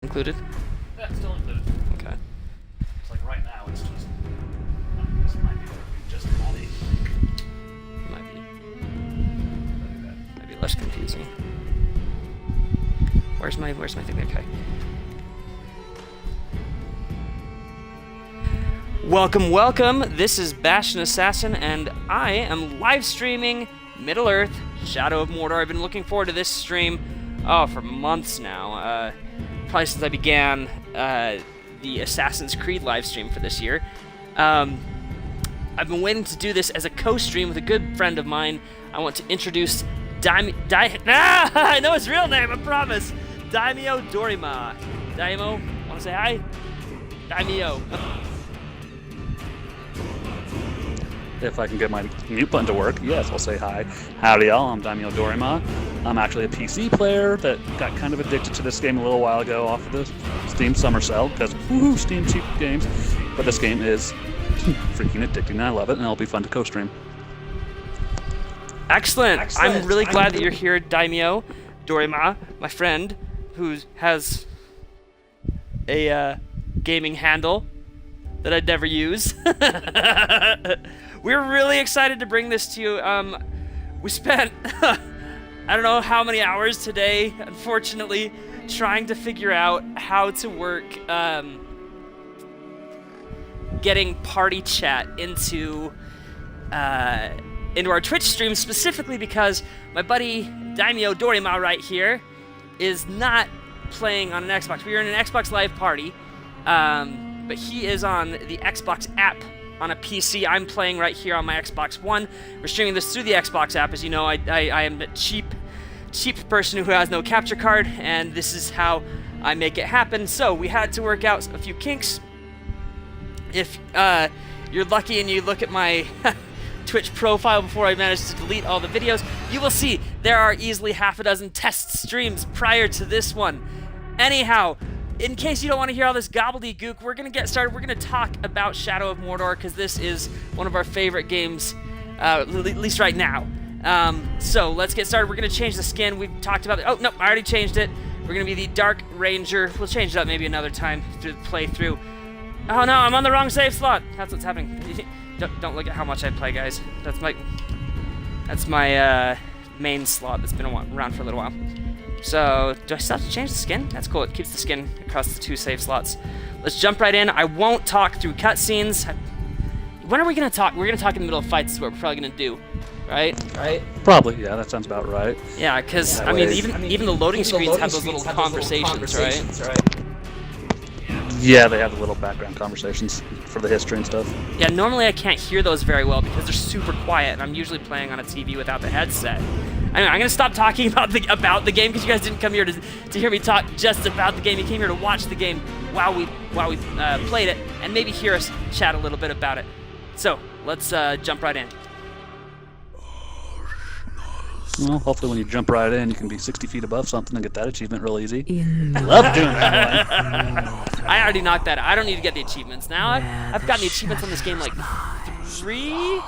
included? Yeah, still included. Okay. It's like right now, it's just. This might be just body. Might be less confusing. Where's my thing? Okay. Welcome. This is Bastion Assassin, and I am live streaming Middle-earth: Shadow of Mordor. I've been looking forward to this stream, for months now. Probably since I began the Assassin's Creed live stream for this year. I've been waiting to do this as a co-stream with a good friend of mine. I want to introduce I know his real name, I promise. Daimyo DoriMa. Daimyo, want to say hi? Daimyo. If I can get my mute button to work, yes, I'll say hi. Howdy y'all, I'm Daimyo DoriMa. I'm actually a PC player that got kind of addicted to this game a little while ago off of the Steam Summer Sale, because Steam cheap games. But this game is freaking addicting, and I love it, and it'll be fun to co-stream. Excellent. I'm really glad that you're here, Daimyo DoriMa, my friend, who has a gaming handle that I'd never use. We're really excited to bring this to you. We spent I don't know how many hours today, unfortunately, trying to figure out how to work getting party chat into our Twitch stream, specifically because my buddy Daimyo DoriMa right here is not playing on an Xbox. We are in an Xbox Live party, but he is on the Xbox app on a PC. I'm playing right here on my Xbox One. We're streaming this through the Xbox app. As you know, I am a cheap person who has no capture card, and this is how I make it happen. So we had to work out a few kinks. If you're lucky and you look at my Twitch profile before I managed to delete all the videos, you will see there are easily half a dozen test streams prior to this one. Anyhow, in case you don't want to hear all this gobbledygook, we're going to get started. We're going to talk about Shadow of Mordor, because this is one of our favorite games, at least right now. So let's get started. We're going to change the skin. We've talked about it. Oh, no, I already changed it. We're going to be the Dark Ranger. We'll change it up maybe another time through the playthrough. Oh no, I'm on the wrong save slot. That's what's happening. Don't look at how much I play, guys. That's my main slot that's been around for a little while. So, do I still have to change the skin? That's cool. It keeps the skin across the two save slots. Let's jump right in. I won't talk through cutscenes. When are we gonna talk? We're gonna talk in the middle of fights. Is what we're probably gonna do, right? Probably, yeah, that sounds about right. Yeah, because I mean, even the loading screens have those little conversations, right? Yeah, they have the little background conversations for the history and stuff. Yeah, normally I can't hear those very well because they're super quiet, and I'm usually playing on a TV without the headset. Anyway, I'm gonna stop talking about the game, because you guys didn't come here to hear me talk just about the game. You came here to watch the game while we played it, and maybe hear us chat a little bit about it. So let's jump right in. Well, hopefully when you jump right in, you can be 60 feet above something and get that achievement real easy. I love doing that one. I already knocked that out. I don't need to get the achievements now. I've gotten the achievements on this game like 3,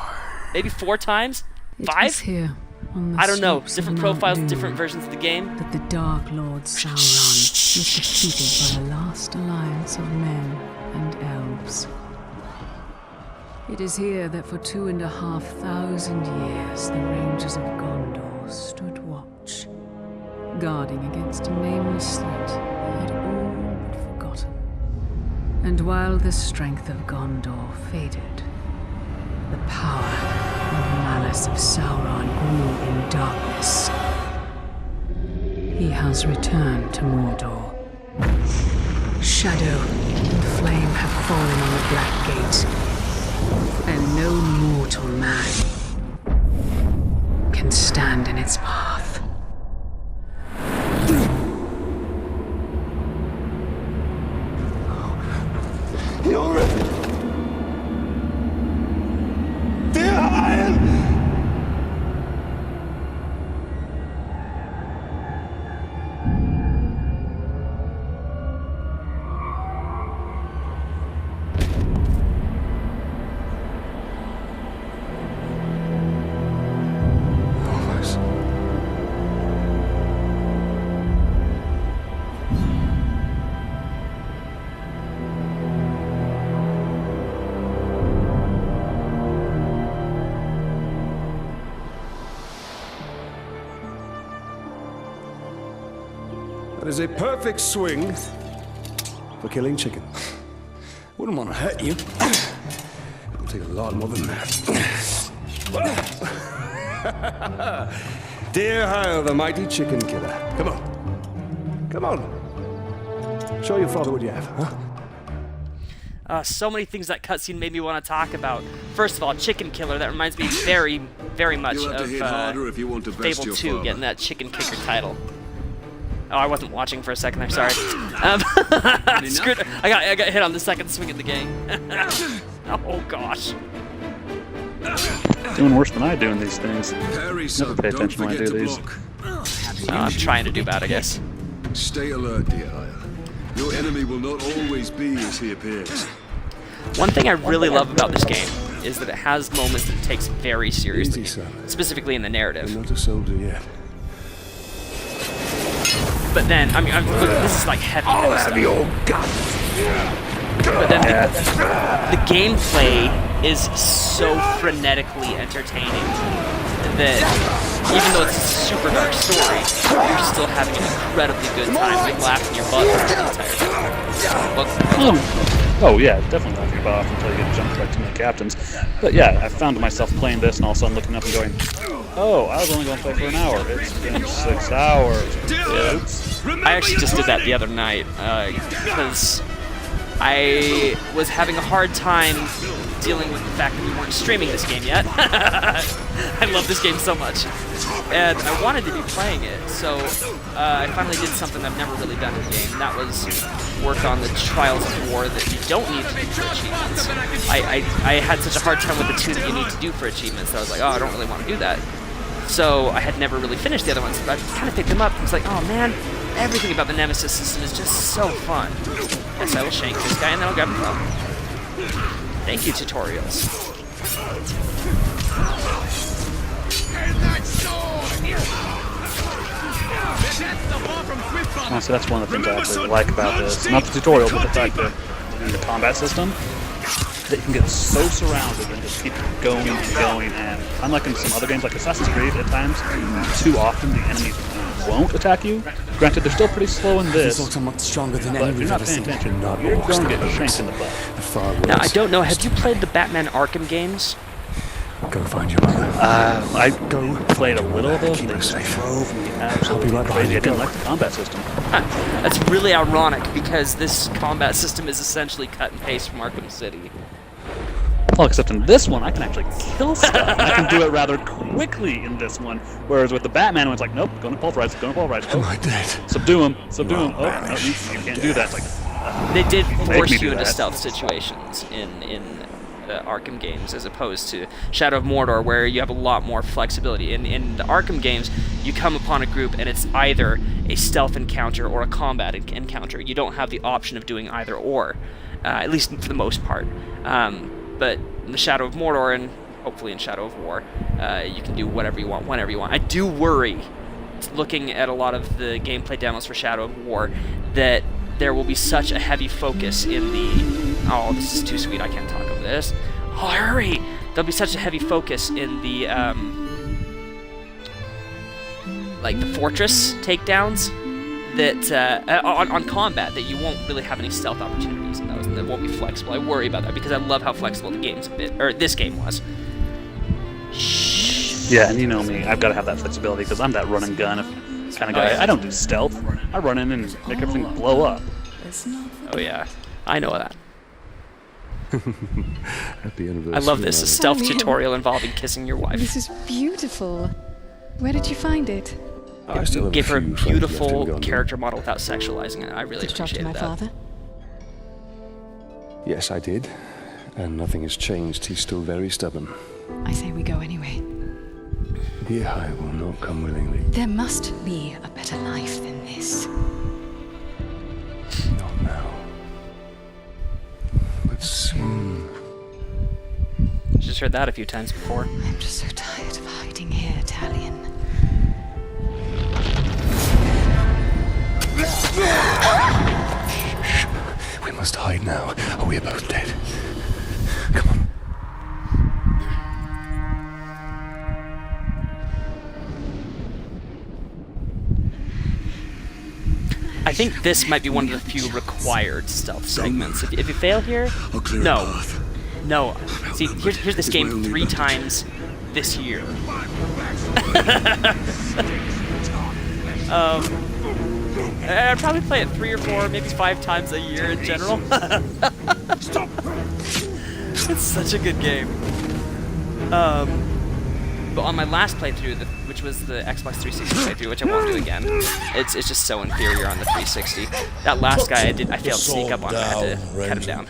maybe 4 times, 5. I don't know. Different profiles, different versions of the game. That the Dark Lord Sauron was defeated by a last alliance of men and elves. It is here that for 2,500 years the Rangers of Gondor stood watch, guarding against a nameless threat they had all but forgotten. And while the strength of Gondor faded, the power and malice of Sauron grew in darkness. He has returned to Mordor. Shadow and flame have fallen on the Black Gate, and no mortal man can stand in its path. is a perfect swing for killing chicken. Wouldn't want to hurt you. It'll take a lot more than that. Dear Hyle, the mighty chicken killer. Come on. Come on. Show your father what you have, huh? So many things that cutscene made me want to talk about. First of all, Chicken Killer. That reminds me very, very much You'll have to of hit harder if you want to best Fable your 2 father. getting that Chicken Kicker title. Oh, I wasn't watching for a second there. Sorry. Screwed. I got hit on the second swing of the game. Oh gosh. Doing worse than I do in these things. Parry, Never son. pay Don't attention when I forget do to these. block. I'm trying to do bad, I guess. Stay alert, dear Hyle. Your enemy will not always be as he appears. One thing I really love about this game is that it has moments that it takes very seriously, Easy, son. specifically in the narrative. You're not a soldier yet. But then, I mean, look, this is like heavy stuff. your gun. But then the gameplay is so frenetically entertaining that even though it's a super dark story, you're still having an incredibly good time, like laughing your butt off the entire time. Oh yeah, definitely laugh your butt off until you get jumped by too many captains. But yeah, I found myself playing this and all of a sudden looking up and going, oh, I was only going to play for an hour. It's been 6 hours. Oops. I actually just did that the other night because I was having a hard time dealing with the fact that we weren't streaming this game yet. I love this game so much. And I wanted to be playing it, so I finally did something I've never really done in the game. That was work on the Trials of War that you don't need to do for achievements. I had such a hard time with the two that you need to do for achievements that I was like, oh, I don't really want to do that. So I had never really finished the other ones, but I kind of picked them up and was like, oh man, everything about the Nemesis system is just so fun. Yes, I will shank this guy and then I'll grab him from. Thank you, tutorials. Honestly, that's one of the things I actually like about this. Not the tutorial, but the fact that in the combat system, that you can get so surrounded and just keep going and going. And unlike in some other games like Assassin's Creed, at times, too often the enemies won't attack you. Granted, they're still pretty slow in this, These are much stronger than but any if you're we've not ever paying seen. attention, Not you're orcs, going to not get orcs. shanked in the butt. The far worse. Now, I don't know, have you played the Batman Arkham games? Go find your mother. I played a little of those, Keep they her safe. drove me I'll be absolutely right behind crazy. you. I didn't Go. like the combat system. That's really ironic because this combat system is essentially cut and paste from Arkham City. Well, except in this one, I can actually kill stuff. I can do it rather quickly in this one. Whereas with the Batman, it's like, nope, going to pulverize, going to pulverize. Am Oh, I dead? subdue him, subdue him. Oh, no, banished. you can't do that. It's like, They did me force do you into that. stealth situations in Arkham games as opposed to Shadow of Mordor, where you have a lot more flexibility. In the Arkham games, you come upon a group and it's either a stealth encounter or a combat encounter. You don't have the option of doing either or, at least for the most part. But in the Shadow of Mordor and hopefully in Shadow of War, you can do whatever you want, whenever you want. I do worry, looking at a lot of the gameplay demos for Shadow of War, that there will be such a heavy focus in the... Oh, this is too sweet, I can't talk over this. Oh, hurry! There'll be such a heavy focus in the, like the fortress takedowns, that, on combat, that you won't really have any stealth opportunities in those, and that won't be flexible. I worry about that, because I love how flexible the game's a bit, or this game was. yeah, and you know me, I've got to have that flexibility because I'm that run and gun kind of guy. I don't do stealth. I run in and make everything blow up. Oh yeah, I know that. Happy anniversary. I love this, a Mother. stealth Darling. tutorial involving kissing your wife. This is beautiful. Where did you find it? I still have Gave her a few friends left in beautiful Gondor. character model without sexualizing it. I really Did you talk to appreciated my that. father? Yes, I did. And nothing has changed. He's still very stubborn. I say we go anyway. Here I will not come willingly. There must be a better life than this. Not now. But soon. Just heard that a few times before. I'm just so tired of hiding here, Talion. Shh. We must hide now, or we are both dead. Come on. think this might be one of the few required stealth segments. If you fail here, I'll clear a no. path. No. See, here's this game 3 times this year. I'd probably play it 3 or 4, maybe 5 times a year in general. It's such a good game. But on my last playthrough, which was the Xbox 360 playthrough, which I won't do again, it's just so inferior on the 360. That last guy I failed to sneak up on, I had to cut him down.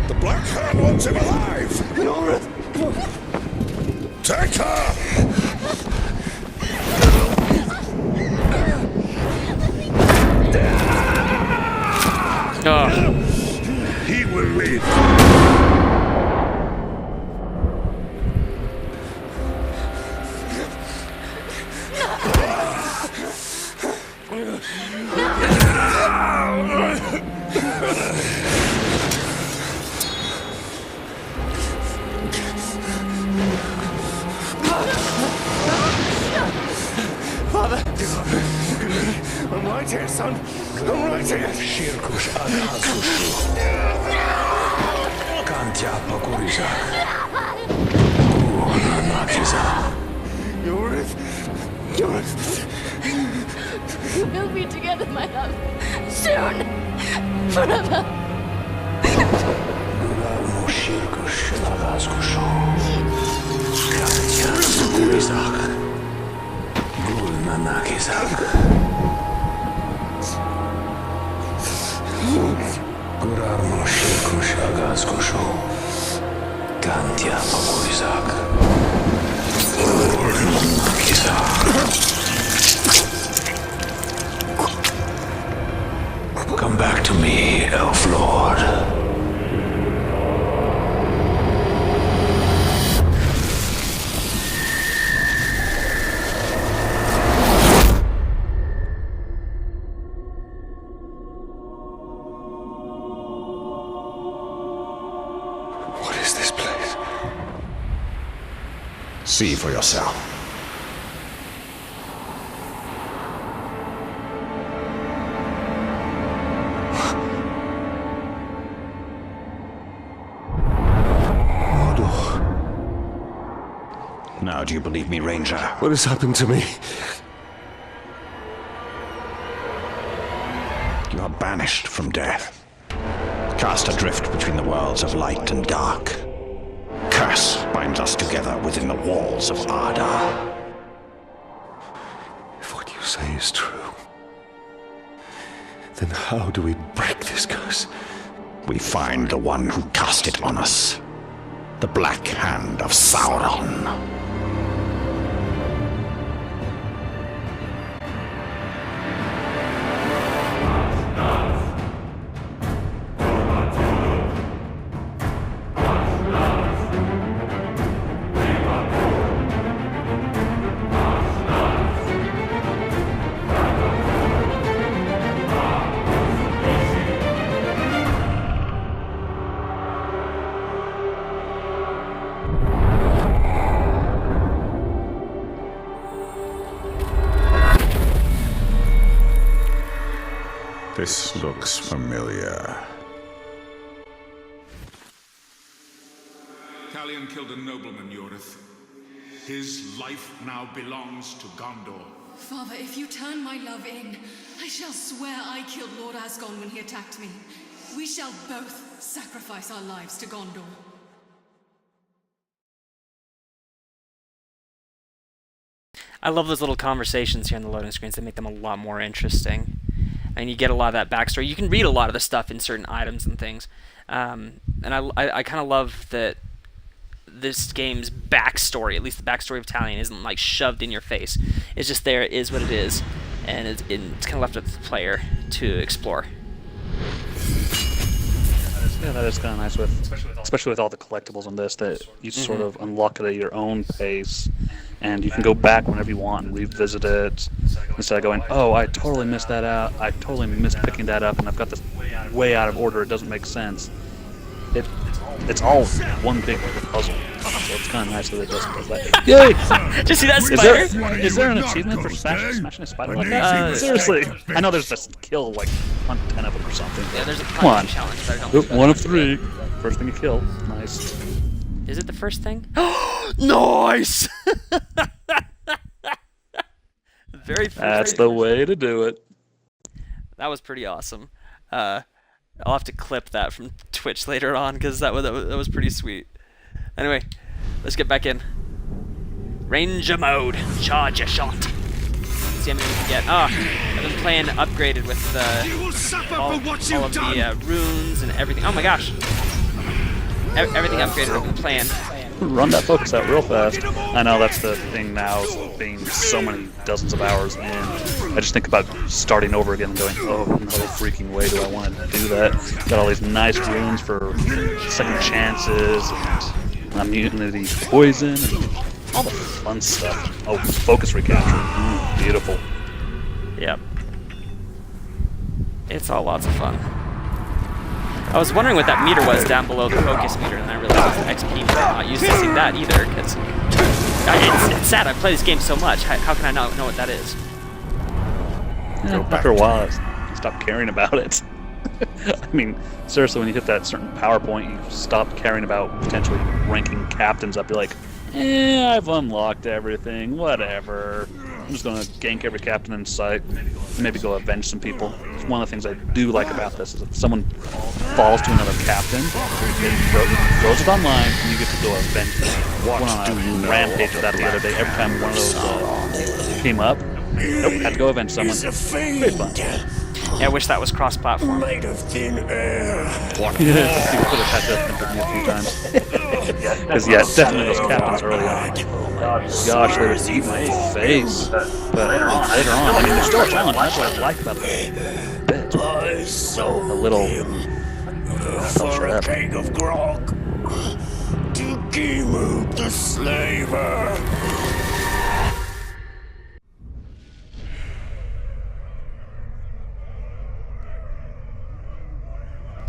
The Black Hand wants him alive! Take her! Oh. He will live! Father! I'm right here, son. I'm right here. Shirkush Adhakushu. Kantya Pakurizak. Nakiza. Yorith. We'll be together, my love. Soon. Forever. Shirkush Adhakushu. Kantya Pakurizak. Nanakizak. Gurarno Shirkush Agazkushu. Kantya Pakurizak. Nanakizak. Come back to me, Elf Lord. See for yourself. Mordor. Now do you believe me, Ranger? What has happened to me? You are banished from death. Cast adrift between the worlds of light and dark. Curse binds us together within the walls of Ardar. If what you say is true, then how do we break this curse? We find the one who cast it on us. The Black Hand of Sauron. This looks familiar. Calian killed a nobleman, Yorith. His life now belongs to Gondor. Father, if you turn my love in, I shall swear I killed Lord Asgon when he attacked me. We shall both sacrifice our lives to Gondor. I love those little conversations here on the loading screens. They make them a lot more interesting. And you get a lot of that backstory. You can read a lot of the stuff in certain items and things. And I kind of love that this game's backstory, at least the backstory of Talion, isn't like shoved in your face. It's just there, it is what it is, and it's kind of left up to the player to explore. Yeah, that is kind of nice with, especially with all the collectibles in this, that you sort of unlock it at your own pace, and you can go back whenever you want and revisit it, instead of going, oh, I totally missed that out, I totally missed picking that up, and I've got this way out of order, it doesn't make sense. It's all one big puzzle, so it's kind of nice that it does that. Yay! Did you see that spider? Is there an achievement for smashing a spider like that? Seriously, I know there's this kill, like, hunt 10 of them or something. Yeah, there's a Come on. punch challenge, but I don't Oop, 1 of 3. First thing you kill. Nice. Is it the first thing? Nice! Very first. That's the way to do it. That was pretty awesome. I'll have to clip that from Twitch later on because that was pretty sweet. Anyway, let's get back in. Ranger mode. Charge a shot. Let's see how many we can get. I've been playing upgraded with all of the runes and everything. Oh my gosh. Everything upgraded I've been playing. Run that focus out real fast. I know that's the thing now, being so many dozens of hours in. I just think about starting over again and going, oh, no freaking way do I want to do that. Got all these nice runes for second chances and immunity to poison and all the fun stuff. Oh, focus recapture. Beautiful. Yep. It's all lots of fun. I was wondering what that meter was down below the focus meter, and I realized it was XP meter. I'm not used to seeing that either, because it's sad. I play this game so much. How can I not know what that is? Yeah, after a while, I stopped caring about it. I mean, seriously, when you hit that certain power point, you stop caring about potentially ranking captains up. You're like, I've unlocked everything, whatever. I'm just going to gank every captain in sight, maybe go avenge some people. It's one of the things I do like about this is if someone falls to another captain, it throws it online, and you get to go avenge them. I went on a rampage with that the other day. Every time one of those came up, had to go avenge someone. Pretty fun. Yeah, I wish that was cross-platform. Made of thin air. Yeah, you could have had that happen to me a few times. Because, yeah, definitely those captains early on. Gosh, they would eat my face. But later on, I mean, there's still a challenge. That's what I like about the bit. A little... For a keg of grog. To Gimu the slaver.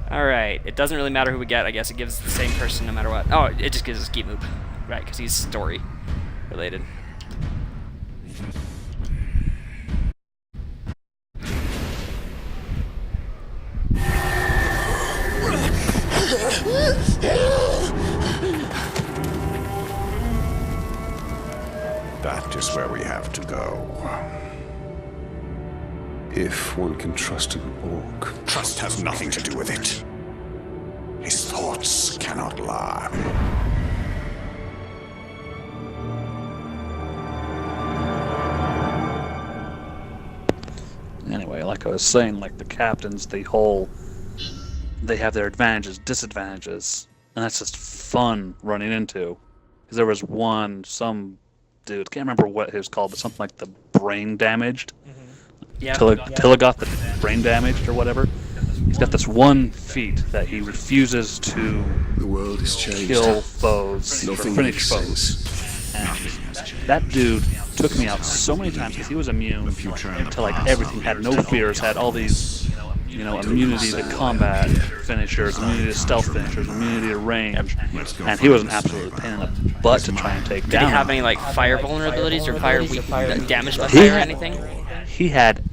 Alright, it doesn't really matter who we get, I guess it gives the same person no matter what. Oh, it just gives us Gimu. Right, because he's story related. That is where we have to go. If one can trust an orc. Trust has nothing to do with it. His thoughts cannot lie. Anyway, like I was saying, like the captains, they have their advantages, disadvantages, and that's just fun running into. Because there was some dude, can't remember what he was called, but something like the brain damaged. Yeah. Tilligoth the brain damaged or whatever. He's got this one feat that he refuses to The world has changed. kill foes or Nothing finish makes foes. sense. And that dude took me out so many times because he was immune to like everything, had no fears, had all these, immunity to combat finishers, immunity to stealth finishers, immunity to range, and he was an absolute pain in the butt to try and take down. Did he have any like fire vulnerabilities or fire damage by fire or anything? He had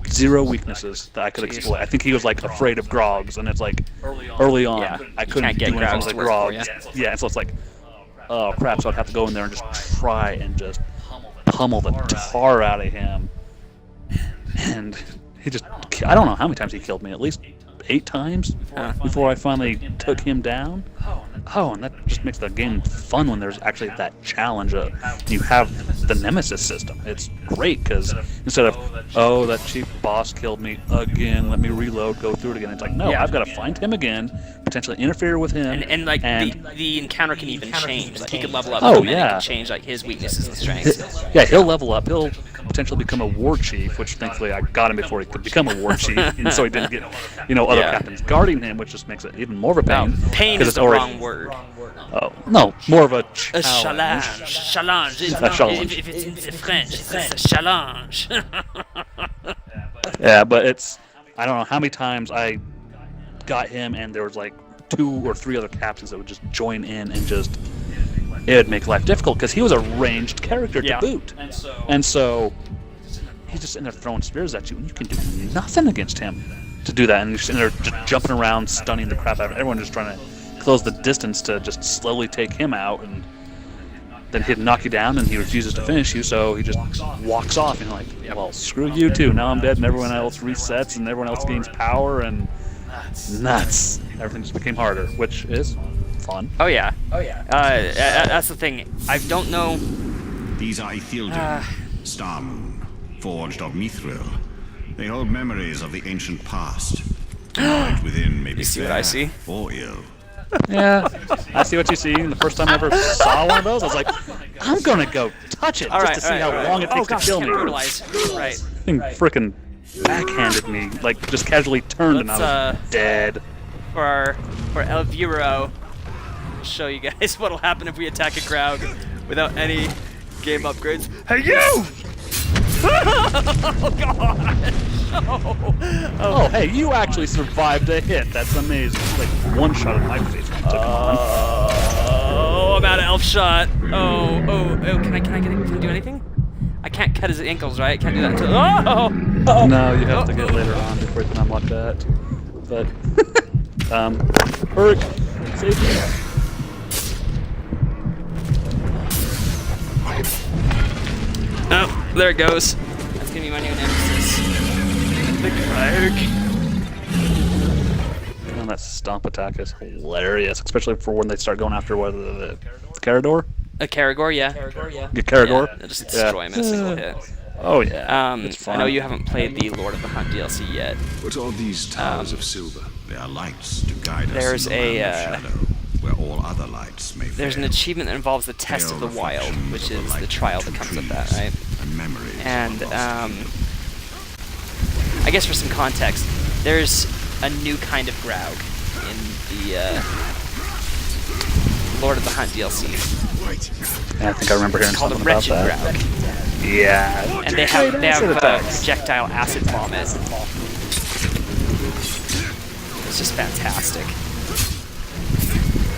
zero weaknesses that I could exploit. I think he was like afraid of grogs, and it's like early on I couldn't do anything with the grogs. Yeah, and so it's like, oh crap! So I'd have to go in there and just try and just pummel the tar out of him. And he just—I don't know how many times he killed me. At least 8 times before I finally took him down. Oh, and that just makes the game fun when there's actually that challenge. You have the nemesis system. It's great because instead of, oh, that cheap boss killed me again, let me reload, go through it again. It's like, no, I've got to find him again, potentially interfere with him. And like the encounter can even change. Like he could level up. Oh, and yeah. it can change like his weaknesses and strengths. Yeah, he'll level up. He'll potentially become a war chief, which thankfully I got him before he could become a war chief, and so he didn't get, other captains guarding him, which just makes it even more of a pain. Pain is the wrong word. Oh, no, more of a A challenge. challenge. If it's in the French, it's a challenge. Yeah, but it's, I don't know how many times I got him and there was like 2 or 3 other captains that would just join in and just, it would make life difficult because he was a ranged character to boot. And so he's just in there throwing spears at you and you can do nothing against him to do that. And you're sitting there just jumping around, stunning the crap out of everyone, just trying to close the distance to just slowly take him out, and then he'd knock you down and he refuses to finish you, so he just walks off and you're like, yeah, well, screw you too, now I'm dead, and everyone else resets and everyone else gains power, and nuts. Everything just became harder, which is fun. Oh yeah. That's the thing. I don't know. These are Ithilden, Star Moon, forged of Mithril. They hold memories of the ancient past. Knowledge within may be You see fair what I see? or ill. Yeah, I see what you see. And the first time I ever saw one of those, I was like, I'm gonna go touch it just to see how long it takes to kill me. Right. Thing frickin' backhanded me, like just casually turned, and I was dead. For El Bureau, I'll show you guys what'll happen if we attack a crowd without any game upgrades. Hey you! Oh god! Oh, hey, you actually survived a hit. That's amazing. It's like one shot in my face when I took him on. Oh, I'm out of elf shot. Oh, can I do anything? I can't cut his ankles, right? I can't do that until. Oh! No, you have to get later on before you can unlock that. But, Urk, save me. Oh, there it goes. That's gonna be my new nemesis. The Clerk. And that stomp attack is hilarious, especially for when they start going after the Carador. A Caragor, yeah. Get Caragor. Yeah, they'll just destroy him in a single hit. Oh yeah. It's fun. I know you haven't played the Lord of the Hunt DLC yet. What are these towers of silver? They are lights to guide There's us in the realm of shadow, where all other lights may There's an fail. achievement that involves the Test of the Wild, which is the trial that comes with that, right? And I guess for some context, there's a new kind of Graug in the Lord of the Hunt DLC. Yeah, I think I remember hearing something about Wretched that. Graug. Yeah. And they have projectile acid vomit. It's just fantastic.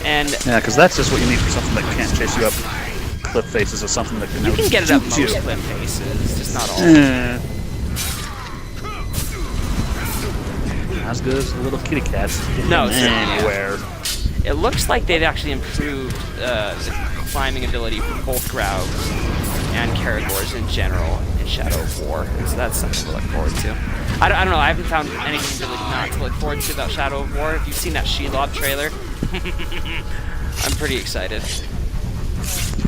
And yeah, because that's just what you need for something that can't chase you up cliff faces, or something that you can get it up most you. cliff faces, just not all. Not as good as the little kitty cats. No, anywhere. It looks like they've actually improved the climbing ability for both Graugs and Caragors in general in Shadow of War, so that's something to look forward to. I don't know, I haven't found anything really not to look forward to about Shadow of War. If you've seen that Shelob trailer, I'm pretty excited.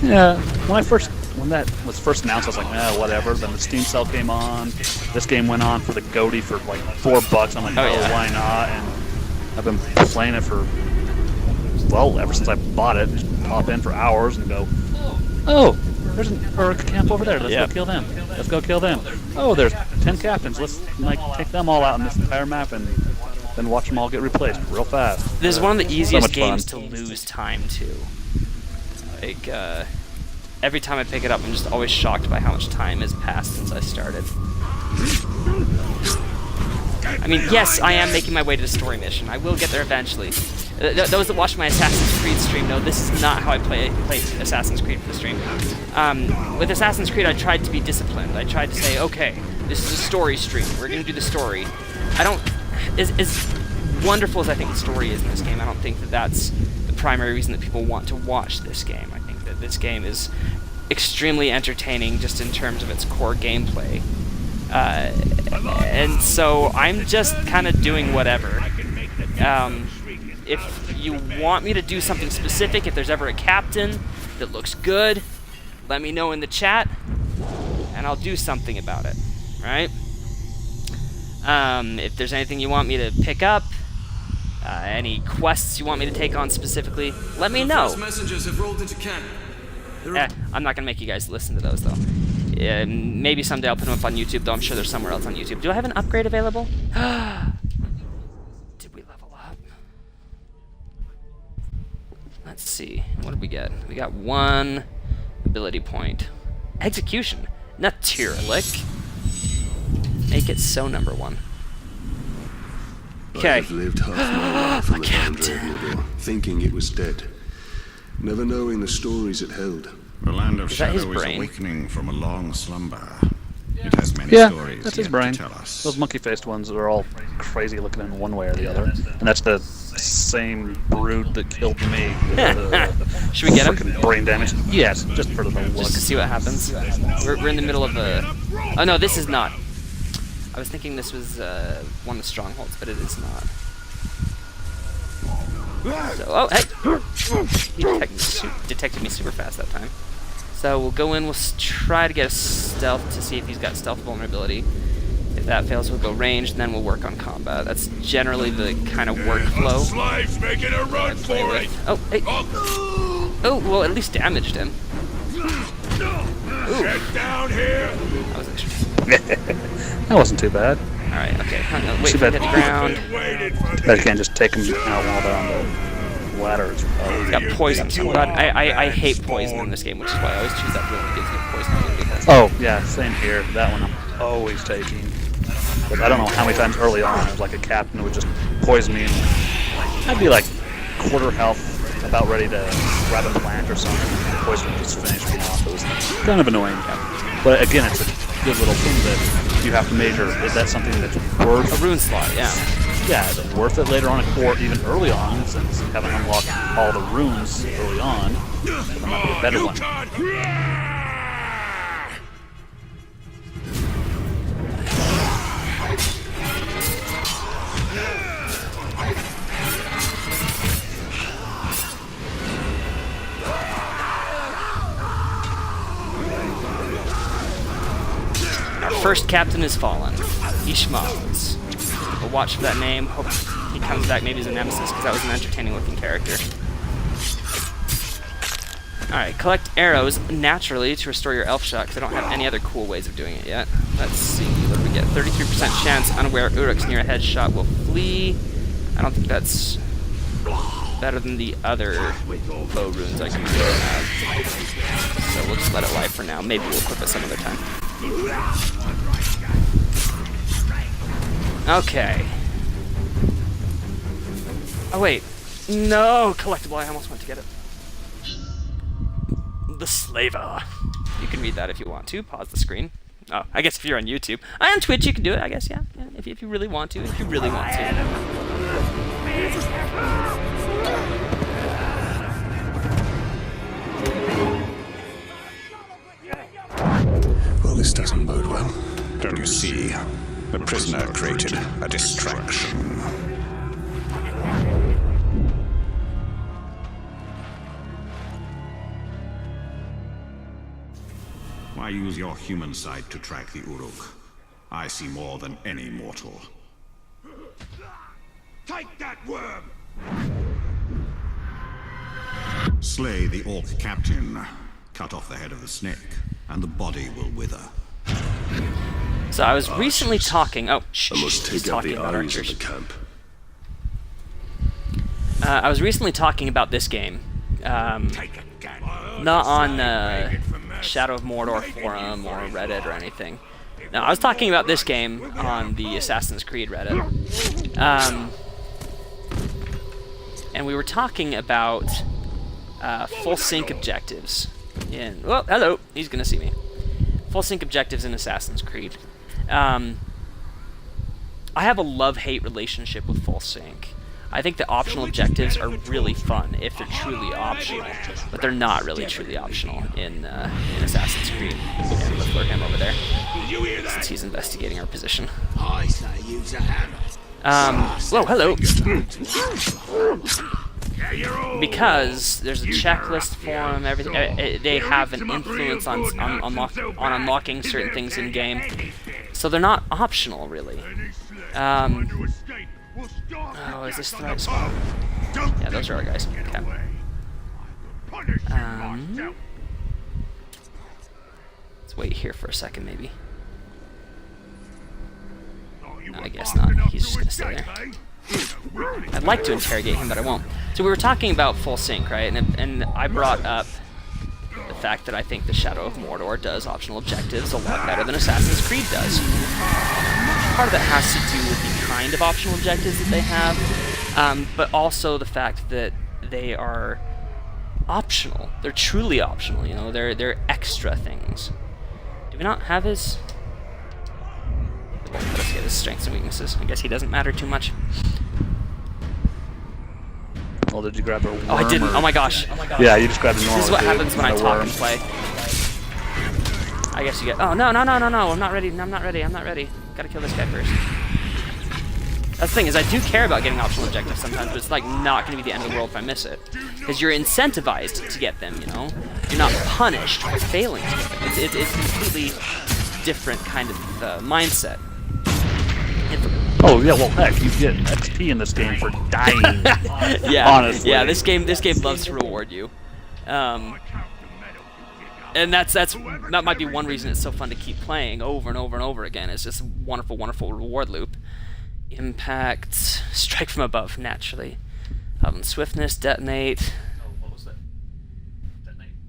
Yeah, when that was first announced, I was like, whatever. Then the Steam sale came on. This game went on for the GOTY for like $4. I'm like, why not? And I've been playing it for, well, ever since I bought it. Just pop in for hours and go, oh, there's an Uruk camp over there. Let's go kill them. Let's go kill them. Oh, there's 10 captains. Let's take them all out in this entire map and then watch them all get replaced real fast. This is one of the easiest games fun. to lose time to. Like, every time I pick it up, I'm just always shocked by how much time has passed since I started. I mean, yes, I am making my way to the story mission. I will get there eventually. Those that watch my Assassin's Creed stream know this is not how I play Assassin's Creed for the stream. With Assassin's Creed, I tried to be disciplined. I tried to say, okay, this is a story stream. We're going to do the story. I don't... As wonderful as I think the story is in this game, I don't think that that's the primary reason that people want to watch this game. I think that this game is extremely entertaining just in terms of its core gameplay. And so I'm just kind of doing whatever. If you want me to do something specific, if there's ever a captain that looks good, let me know in the chat, and I'll do something about it, right? If there's anything you want me to pick up, any quests you want me to take on specifically, let me know. Messengers have rolled into camp. I'm not gonna make you guys listen to those though. Maybe someday I'll put them up on YouTube, though I'm sure they're somewhere else on YouTube. Do I have an upgrade available? Did we level up? Let's see. What did we get? We got 1 ability point. Execution. Natürlich. Make it so number 1. Okay. I've lived half my life on the boundary of Mordor, thinking it was dead, never knowing the stories it held. The land of Is that his shadow is brain? awakening from a long slumber. It has many Yeah, stories that's his yet brain. to tell us. Those monkey-faced ones are all crazy looking in one way or the other. And that's the same brood that killed me. Should we get him? Frickin' brain damage. Yes, just for the look. Just to see what happens. We're in the middle of a... Oh no, this is not. I was thinking this was one of the strongholds, but it is not. So, oh, hey! He detected me super fast that time. So we'll go in, we'll try to get a stealth to see if he's got stealth vulnerability. If that fails, we'll go ranged, and then we'll work on combat. That's generally the kind of workflow. Slaves making a run for it. Oh, hey! Oh, well, at least damaged him. Ooh. Get down here. That was extra. That wasn't too bad. Alright, okay. Wait Too for him bad. to hit the ground. Bet you can't just take them out while they're on the ladder as well. He's got poison. So I hate poison in this game, which is why I always choose that rule that gives you poison. Oh, yeah, same here. That one I'm always taking. But I don't know how many times early on it was like a captain who would just poison me and I'd be like quarter health, about ready to grab a plant or something, and the poison would just finish me off. It was kind of annoying. But again, it's a good little thing that you have to measure. Is that something that's worth... A rune slot, yeah. Yeah, is it worth it later on, or even early on, since you haven't unlocked all the runes early on, so there might be a better one. Our first captain is fallen. Ishmaels. We'll watch for that name. Hope he comes back maybe as a nemesis, because that was an entertaining looking character. Alright, collect arrows naturally to restore your elf shot, because I don't have any other cool ways of doing it yet. Let's see, what do we get? 33% chance unaware Uruks near a headshot will flee. I don't think that's better than the other bow runes I can have. So we'll just let it lie for now. Maybe we'll equip it some other time. Okay. Oh wait. No! Collectible, I almost went to get it. The Slaver. You can read that if you want to. Pause the screen. Oh, I guess if you're on YouTube. On Twitch you can do it, I guess, yeah. If you really want to. If you really want to. Well, this doesn't bode well. Don't you see? The prisoner created a distraction. Why use your human sight to track the Uruk? I see more than any mortal. Take that worm. Slay the orc captain. Cut off the head of the snake, and the body will wither. So I was recently talking... Oh, shh, I must he's take out talking the about eyes of archers. the camp. I was recently talking about this game. Not on Shadow of Mordor forum or Reddit or anything. No, I was talking about this game on the Assassin's Creed Reddit. And we were talking about full sync objectives in... Well, hello! He's gonna see me. Full sync objectives in Assassin's Creed. I have a love-hate relationship with full sync. I think the optional objectives are really fun if they're truly optional, but they're not really truly optional in Assassin's Creed. And look for him over there, since he's investigating our position. I say use a hammer. Whoa, hello. because there's a checklist for them. Everything they have an influence on unlocking certain things in game, so they're not optional really. Oh, is this the right spot? Yeah, those are our guys. Okay. Let's wait here for a second, maybe. No, I guess not. He's just gonna stay there. I'd like to interrogate him, but I won't. So we were talking about full sync, right? And I brought up the fact that I think the Shadow of Mordor does optional objectives a lot better than Assassin's Creed does. Part of that has to do with the kind of optional objectives that they have, but also the fact that they are optional. They're truly optional, you know, they're extra things. Do we not have his... Let's get his strengths and weaknesses. I guess he doesn't matter too much. Well, did you grab a worm? Oh, I didn't. Oh my gosh. Yeah, you just grabbed a normal. This is what happens when I talk worm. and play. I guess you get... Oh, no, no, no, no, no. I'm not ready. I'm not ready. I'm not ready. Gotta kill this guy first. That's the thing, is I do care about getting optional objectives sometimes, but it's like not going to be the end of the world if I miss it. Because you're incentivized to get them, you know? You're not punished for failing to get them. It's a completely different kind of mindset. Oh yeah, well heck, you get XP in this game for dying. Yeah, honestly. Yeah, this game loves to reward you, and that might be one reason it's so fun to keep playing over and over and over again. It's just a wonderful, wonderful reward loop. Impact, strike from above, naturally. Swiftness, detonate. What was that?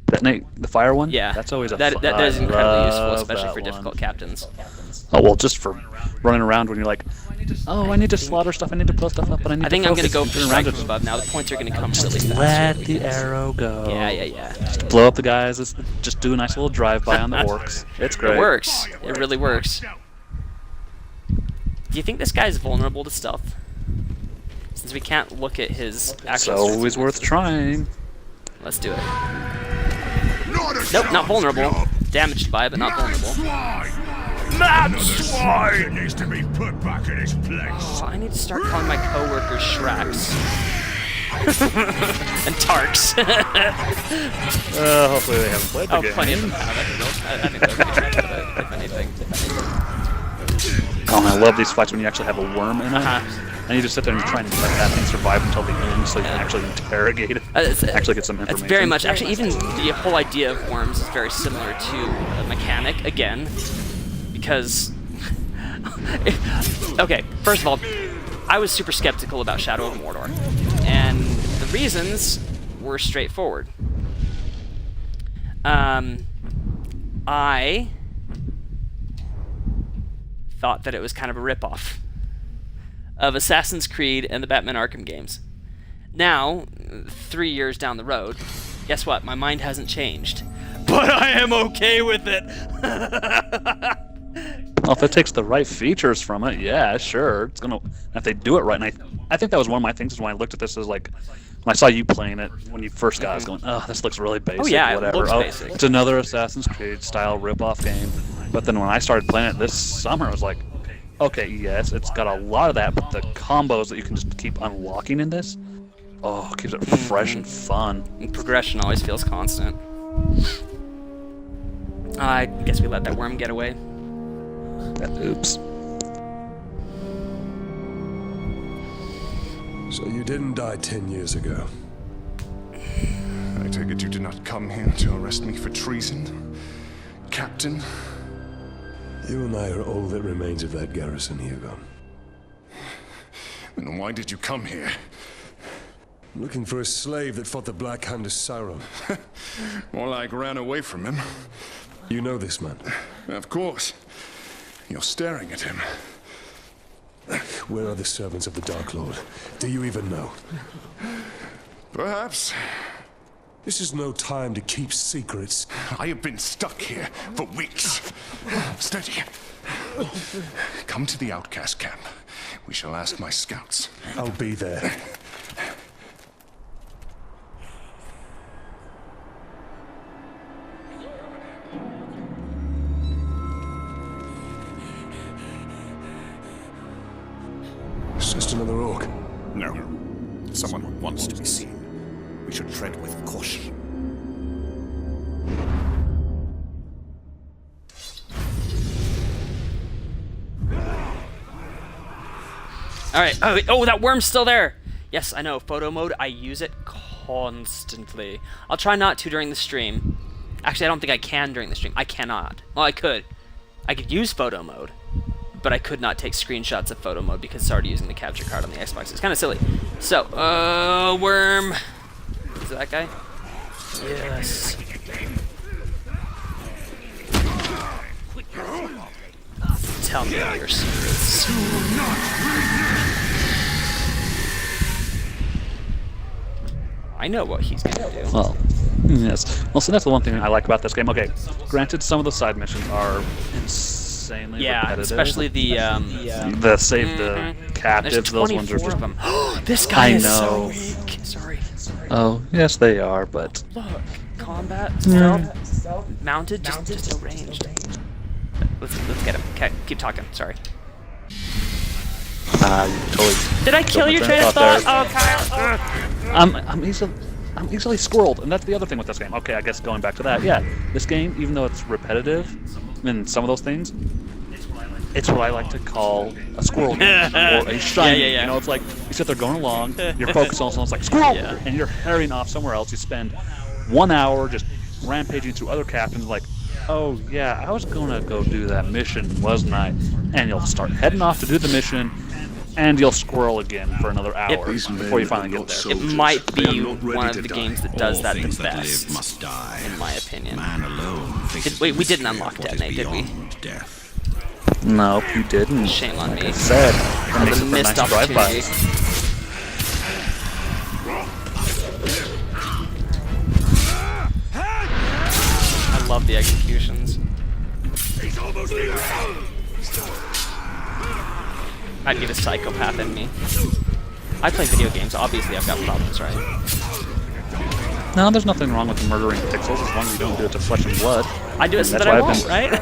Detonate the fire one? Yeah, that's always that is incredibly useful, especially for difficult captains. Oh well, just for running around when you're like, oh, I need to slaughter stuff, I need to blow stuff up, but I need to I'm going to go focus for strike from above now. The points are going to come really fast. Let the arrow go. Yeah. Just blow up the guys. Just do a nice little drive-by on the orcs. It's great. It works. It really works. Do you think this guy's vulnerable to stealth? Since we can't look at his actual... It's always worth trying. Let's do it. Nope, not vulnerable. Damaged by it, but not vulnerable. Mad swine needs to be put back in his place. Oh, I need to start calling my coworkers Shraks. And Tarks. Hopefully they haven't played the game. Plenty of them have. I think they'll be if anything. Oh, I love these fights when you actually have a worm in it. And you just sit there and try and let that thing survive until the end so you can actually interrogate it. Actually get some information. It's very much, actually, even the whole idea of worms is very similar to a mechanic, again, because... Okay, first of all, I was super skeptical about Shadow of Mordor, and the reasons were straightforward. I thought that it was kind of a ripoff of Assassin's Creed and the Batman Arkham games. Now, 3 years down the road, guess what? My mind hasn't changed. But I am okay with it! Well, if it takes the right features from it, yeah, sure. It's gonna. If they do it right, and I think that was one of my things is when I looked at this as like, when I saw you playing it when you first got it, I was going, oh, this looks really basic. Oh yeah, whatever. It looks basic. It's another Assassin's Creed style rip-off game. But then when I started playing it this summer, I was like, okay, yes, it's got a lot of that, but the combos that you can just keep unlocking in this, oh, it keeps it fresh and fun. And progression always feels constant. I guess we let that worm get away. Oops. So you didn't die 10 years ago? I take it you did not come here to arrest me for treason, Captain? You and I are all that remains of that garrison, Hugo. Then why did you come here? Looking for a slave that fought the Black Hand of Sauron. More like ran away from him. You know this man? Of course. You're staring at him. Where are the servants of the Dark Lord? Do you even know? Perhaps. This is no time to keep secrets. I have been stuck here for weeks. Steady. Come to the outcast camp. We shall ask my scouts. I'll be there. It's just another orc. No. Someone wants to be seen. We should tread with caution. Alright, oh, that worm's still there! Yes, I know, photo mode, I use it constantly. I'll try not to during the stream. Actually, I don't think I can during the stream. I cannot. Well, I could. I could use photo mode, but I could not take screenshots of photo mode because it's already using the capture card on the Xbox. It's kind of silly. So, worm. Is it that guy? Yes. Tell me all your secrets. I know what he's gonna do. Well, yes. Well, so that's the one thing I like about this game. Okay, granted, some of the side missions are insanely repetitive. Especially the save the captives. Those ones are just. Of them. This guy is so weak. Sorry. Oh, yes, they are, but. Look, combat, stealth, mounted, just no ranged. Let's get him. Okay, keep talking. Sorry. Totally. Did I kill your train of thought? Oh, Kyle. I'm easily squirreled, and that's the other thing with this game. Okay, I guess going back to that, yeah, this game, even though it's repetitive in some of those things, it's what I like to call a squirrel game, or a shiny. Yeah. You know, it's like you sit there going along, you're focused on something, it's like squirrel, and you're hurrying off somewhere else. You spend 1 hour just rampaging through other captains, like, oh yeah, I was gonna go do that mission, wasn't I? And you'll start heading off to do the mission, and you'll squirrel again for another hour before you finally get there. It might be one of the games that does that the best, must die. in my opinion. Man alone Wait, we didn't unlock Detonate, did we? Death. No, you didn't. Shame on me. Like I said, That was a missed drive-bys. I love the executions. Might be the psychopath in me. I play video games, obviously I've got problems, right? No, there's nothing wrong with murdering pixels as long as you don't do it to flesh and blood. I do it so that I won't, right?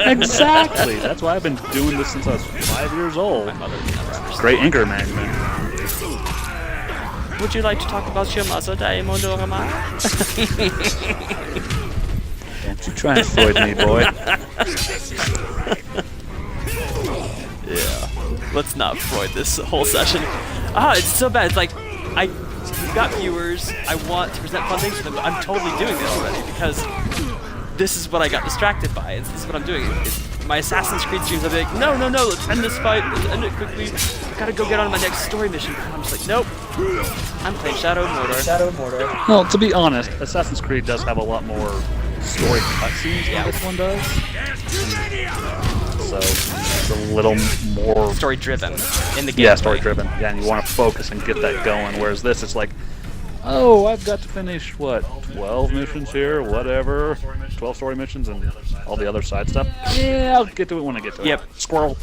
Exactly! That's why I've been doing this since I was 5 years old. My mother would never understand. Great anger management. Would you like to talk about your mother, Daimyo DoriMa? Don't you try and Freud me, boy. Yeah. Let's not Freud this whole session. It's so bad. It's like, I've got viewers, I want to present fun things to them, but I'm totally doing this already because this is what I got distracted by. This is what I'm doing. My Assassin's Creed streams, I'll be like, no, let's end this fight, let's end it quickly. I gotta go get on my next story mission. And I'm just like, nope. I'm playing Shadow of Mordor. Well, to be honest, Assassin's Creed does have a lot more story cutscenes than this one does. So it's a little more story-driven in the game. Yeah, story-driven. Yeah, and you want to focus and get that going. Whereas this, it's like, oh, I've got to finish, what, 12 missions here, whatever. 12 story missions and all the other side stuff. Yeah, I'll get to it when I get to it. Yep. Squirrel.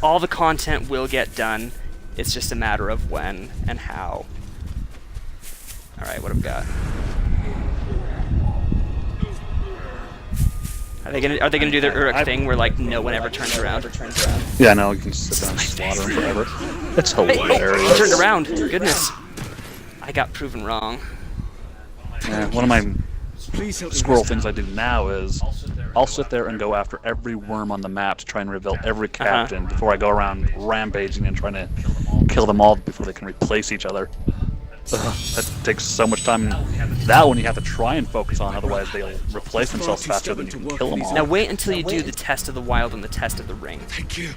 All the content will get done. It's just a matter of when and how. Alright, what have we got? Are they gonna do their Uruk thing where like no one ever turns around? Yeah, no, you can sit down and slaughter them forever. It's hilarious. He turned around. Goodness. I got proven wrong. Yeah, one of my squirrel things I do now is I'll sit there and go after every worm on the map to try and reveal every captain before I go around rampaging and trying to kill them all before they can replace each other. That takes so much time. That one you have to try and focus on, otherwise they'll replace themselves faster than you can kill them all. Now wait until you do the test of the wild and the test of the ring. Thank you.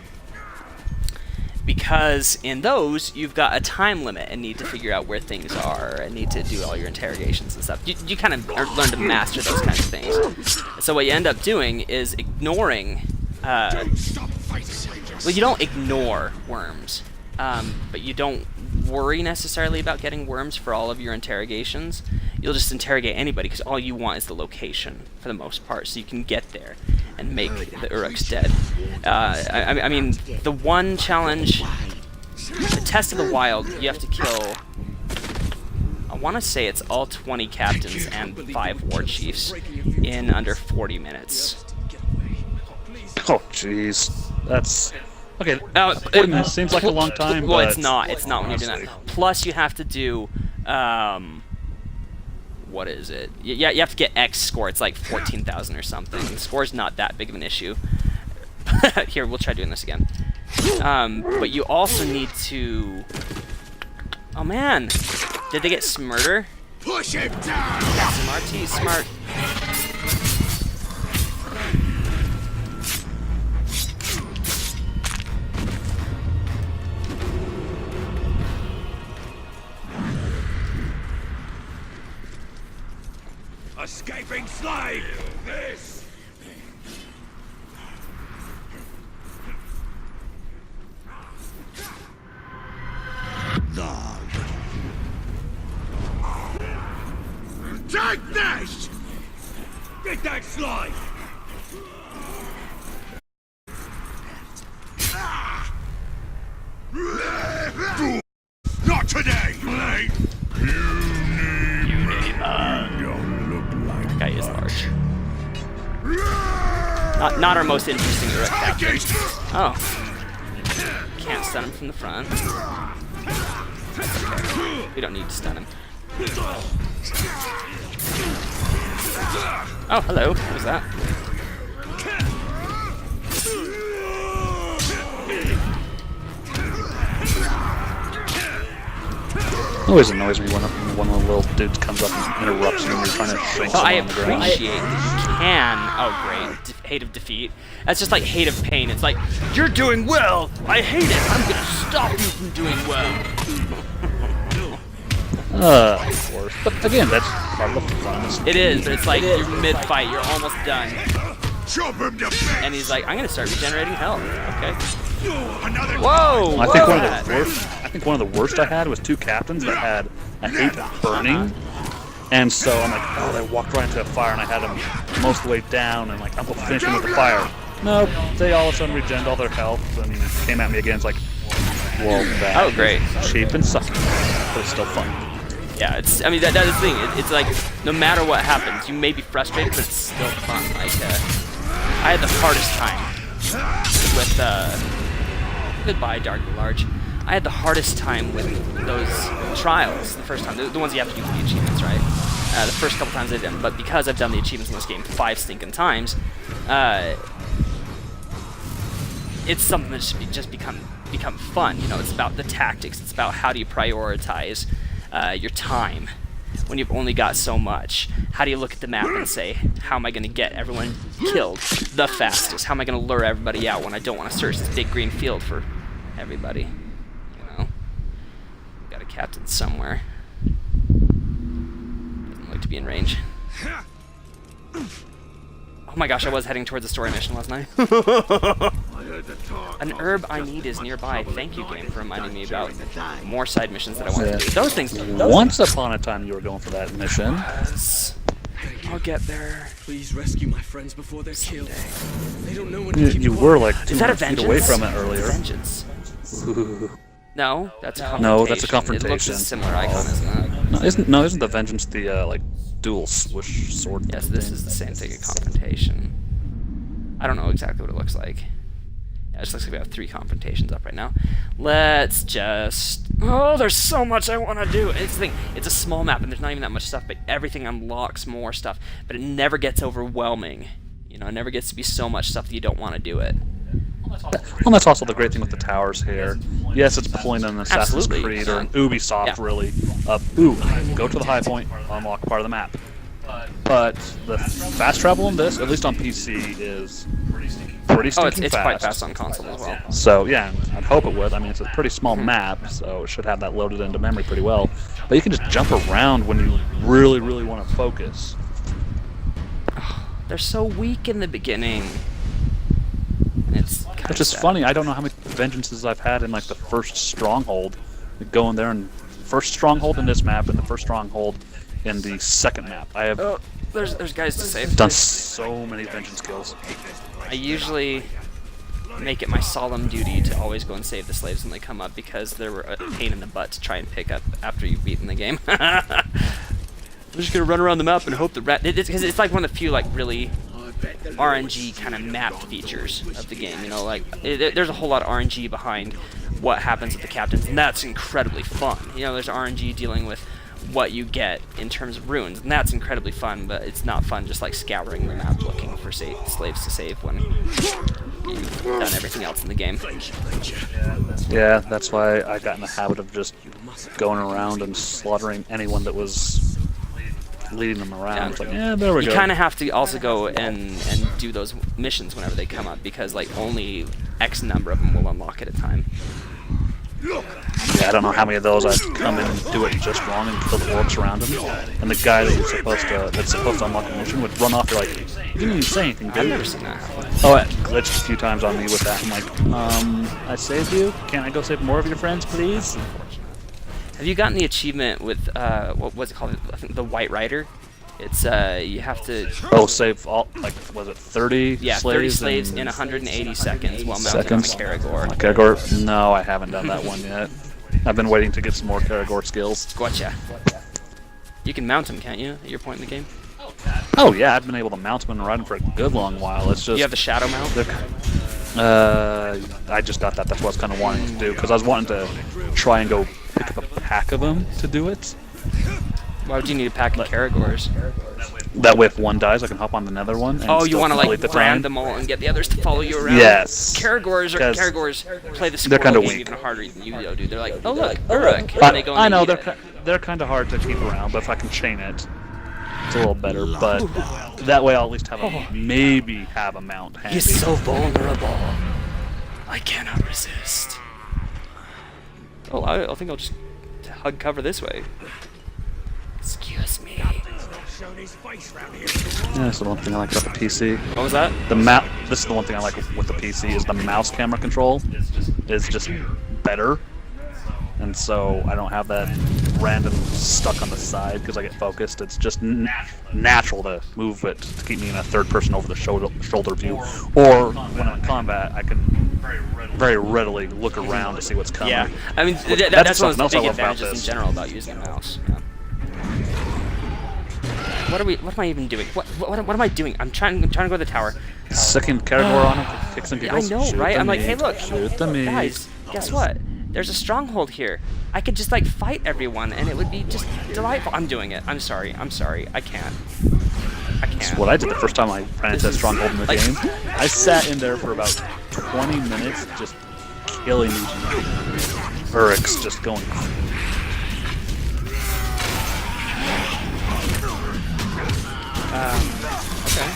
Because in those, you've got a time limit and need to figure out where things are and need to do all your interrogations and stuff. You kind of learn to master those kinds of things. So what you end up doing is ignoring... well, you don't ignore worms, but you don't worry necessarily about getting worms for all of your interrogations. You'll just interrogate anybody because all you want is the location for the most part, so you can get there and make the Uruks dead. I mean, the one challenge, the test of the wild, you have to kill, I want to say it's all 20 captains and 5 war chiefs in under 40 minutes. Oh, jeez. That's... Okay, 40 minutes seems like a long time, well, but... it's not when you're doing that. Plus, you have to do, what is it? Yeah, you have to get X score. It's like 14,000 or something. The score's not that big of an issue. Here, we'll try doing this again. But you also need to... Oh man! Did they get Smurder? Push him down! Smarty, smart. Escaping slave! This! Dog. Take this! Get that slave! Not today, mate! That guy is large. Not our most interesting Uruk captain. Oh. Can't stun him from the front. Okay. We don't need to stun him. Oh, hello. What was that? Always annoys me when one of the little dudes comes up and interrupts you when you're trying to shrink So I someone on the ground. appreciate that you can. Oh, great. Hate of defeat. That's just like hate of pain. It's like, you're doing well. I hate it. I'm going to stop you from doing well. Of course. But again, that's part of the fun. It is, but it's like you're mid-fight. You're almost done. Chop him to bits! And he's like, I'm going to start regenerating health. Okay. Another Whoa! I think one of the worst I had was two captains that had I hate burning, and so I'm like, oh, they walked right into a fire, and I had them most of the way down, and like I'm gonna finish them with the fire. Nope, they all of a sudden regened all their health, and came at me again. It's like, well, that Oh, great. is cheap and sucky, but it's still fun. Yeah, it's. I mean, that is the thing. It's like, no matter what happens, you may be frustrated, but it's still fun. Like, I had the hardest time with goodbye, Dark and Large. I had the hardest time with those trials the first time. The ones you have to do for the achievements, right? The first couple times I did them, but because I've done the achievements in this game 5 stinking times, it's something that should just become fun. You know, it's about the tactics. It's about how do you prioritize your time when you've only got so much. How do you look at the map and say, how am I going to get everyone killed the fastest? How am I going to lure everybody out when I don't want to search this big green field for everybody? You know, got a captain somewhere. Doesn't look to be in range. Oh my gosh, I was heading towards the story mission, wasn't I? An herb I need is nearby. Thank you, game, for reminding me about more side missions that I want to do. Those things. Once upon a time, you were going for that mission. I'll get there. Please rescue my friends before they're killed. They don't know when You were like Is that a 200 feet vengeance? away from it earlier. Vengeance. No, that's a confrontation. No, that's a It confrontation. looks a similar icon, isn't it? Isn't the vengeance the like dual swish sword? Yes, this is the same thing. A confrontation. I don't know exactly what it looks like. Yeah, it just looks like we have 3 confrontations up right now. Let's just... Oh, there's so much I want to do. It's the thing. It's a small map, and there's not even that much stuff, but everything unlocks more stuff. But it never gets overwhelming. You know, it never gets to be so much stuff that you don't want to do it. Well, that's also the great thing with the towers here. Yes, it's pulling an Assassin's Absolutely. Creed or an Ubisoft, really. Go to the high point, unlock part of the map. But the fast travel in this, at least on PC, is pretty stinking it's quite fast on console as well. So, yeah, I'd hope it would. I mean, it's a pretty small map, so it should have that loaded into memory pretty well. But you can just jump around when you really, really want to focus. They're so weak in the beginning. It's Which is funny. I don't know how many vengeances I've had in like the first stronghold. You go in there and first stronghold in this map and the first stronghold in the second map. I have there's guys to save. done so many vengeance kills. I usually make it my solemn duty to always go and save the slaves when they come up because they're a pain in the butt to try and pick up after you've beaten the game. I'm just gonna run around the map and hope the because it's like one of the few like really RNG kind of map features of the game. You know, like there's a whole lot of RNG behind what happens with the captains, and that's incredibly fun. You know, there's RNG dealing with what you get in terms of runes, and that's incredibly fun. But it's not fun just like scouring the map looking for slaves to save when you've done everything else in the game. Yeah, that's why I got in the habit of just going around and slaughtering anyone that was leading them around. Yeah. It's like, yeah, there we go. You kind of have to also go and do those missions whenever they come up, because like only X number of them will unlock at a time. Yeah, I don't know how many of those I'd come in and do it just wrong and kill the orcs around him. And the guy that's supposed to unlock the mission would run off. You're like, you didn't even say anything, dude. I've never seen that happen. Oh, it glitched a few times on me with that. I'm like, I saved you. Can't I go save more of your friends, please? Have you gotten the achievement with what was it called? I think the White Rider. It's you have to save all, like, was it 30 yeah, slaves? 30 slaves in 180 seconds while mounted on a Caragor. Caragor? No, I haven't done that one yet. I've been waiting to get some more Caragor skills. Gotcha. You can mount him, can't you, at your point in the game? Oh yeah, I've been able to mount him and ride him for a good long while. It's just... You have the shadow mount? I just got that. That's what I was kind of wanting to do, because I was wanting to try and go pick up a pack of them to do it. Why would you need a pack of Caragors? That way if one dies, I can hop on another one and oh, you want to like the brand them all and get the others to follow you around? Yes. Caragors play the squirrel kinda game weak. even harder than Yu-Gi-Oh, dude. They're like, oh look, Uruk. And they go and I know, eat it. they're kind of hard to keep around, but if I can chain it, it's a little better. But that way I'll at least have maybe have a mount handy. He's so vulnerable. I cannot resist. Oh, I think I'll just hug cover this way. Excuse me. Yeah, that's the one thing I like about the PC. What was that? This is the one thing I like with the PC is the mouse camera control is just better, and so I don't have that random stuck on the side because I get focused. It's just natural to move it to keep me in a third-person over-the-shoulder view, or when I'm in combat, I can very readily look around to see what's coming. Yeah, I mean that's one of the big advantages in general about using a mouse. Yeah. What am I even doing? What am I doing? I'm trying to go to the tower. Second Caragor on him for kicks and giggles. I know, Shoot right? the I'm like, meat. hey, look, Shoot the meat. guys, guess what? There's a stronghold here. I could just like fight everyone, and it would be just delightful. I'm doing it. I'm sorry. I can't. That's what I did the first time I ran into a stronghold in the game. I sat in there for about 20 minutes just killing these Uruks, just going. Okay.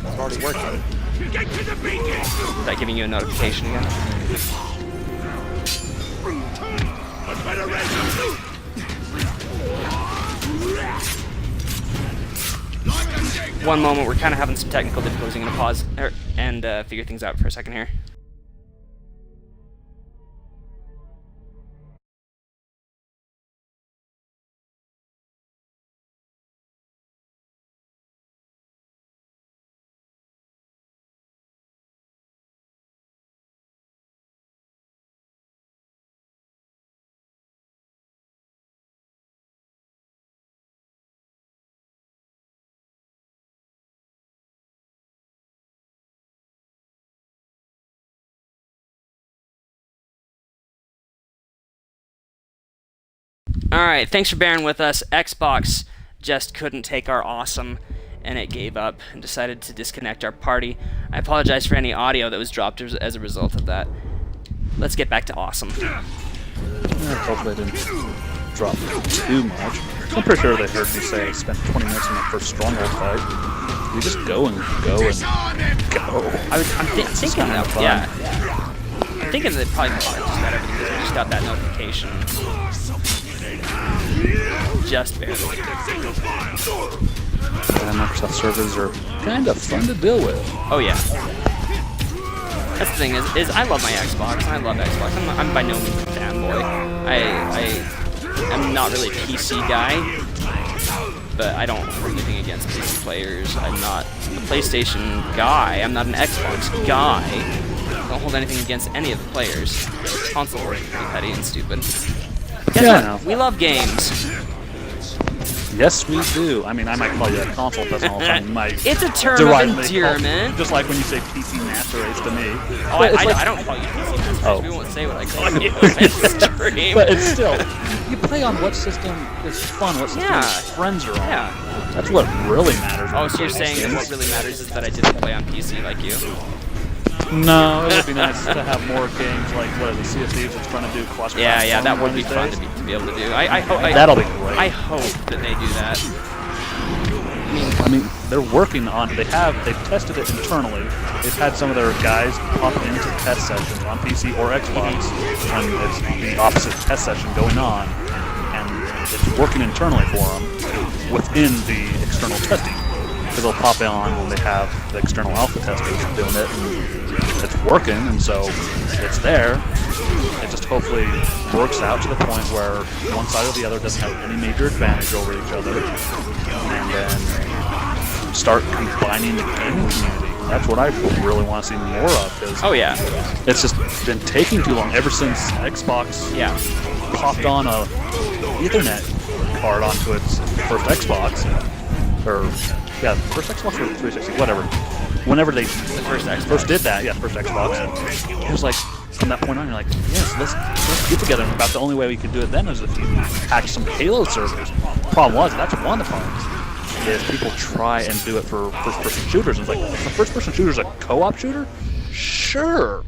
It's already working. Is that giving you a notification again? One moment, we're kind of having some technical difficulties. I'm going to pause and figure things out for a second here. Alright, thanks for bearing with us. Xbox just couldn't take our awesome, and it gave up and decided to disconnect our party. I apologize for any audio that was dropped as a result of that. Let's get back to awesome. Hopefully they didn't drop too much. I'm pretty sure they heard me say I spent 20 minutes in my first stronghold fight. You just go and go and go. I'm thinking that, yeah. I'm thinking that probably just got everything. I just got that notification. Just barely. Microsoft servers are kind of fun to deal with. Oh yeah. That's the thing is I love my Xbox. I love Xbox. I'm by no means a fanboy. I'm not really a PC guy, but I don't hold anything against PC players. I'm not a PlayStation guy. I'm not an Xbox guy. I don't hold anything against any of the players. Console wars are pretty petty and stupid. Guess what? We love games. Yes, we do. I mean, I might call you a console peasant all the time. You might It's a term of derisively call- endearment. just like when you say PC master race to me. Oh, But it's like- I don't call you PC Master Race. Oh. We won't say what I call you. It's stream. But it's still, you play on what system is fun, what system Yeah. your friends are on. Yeah. That's what really matters. when Oh, you so you're play saying these that games. what really matters is that I didn't play on PC like you? No, it would be nice to have more games like what is it, Sea of Thieves that's trying to do cross. Yeah, that would be these fun days. to be able to do. That'll be great. I hope that they do that. I mean, they're working on. They've tested it internally. They've had some of their guys pop into test sessions on PC or Xbox, and it's the opposite test session going on, and it's working internally for them within the external testing. Because they'll pop on when they have the external alpha testers doing it, and it's working, and so it's there. It just hopefully works out to the point where one side or the other doesn't have any major advantage over each other, and then start combining the gaming community. That's what I really want to see more of. Cause Oh yeah. it's just been taking too long ever since Xbox popped on a Ethernet card onto its first Xbox, or first Xbox or 360, whatever. Whenever they first did that, first Xbox, it was like from that point on, you're like, yes, let's get together. And about the only way we could do it then is if you hacked some Halo servers. Problem was, that's one of the problems, is people try and do it for first-person shooters. And it's like, if a first-person shooter is a co-op shooter, sure.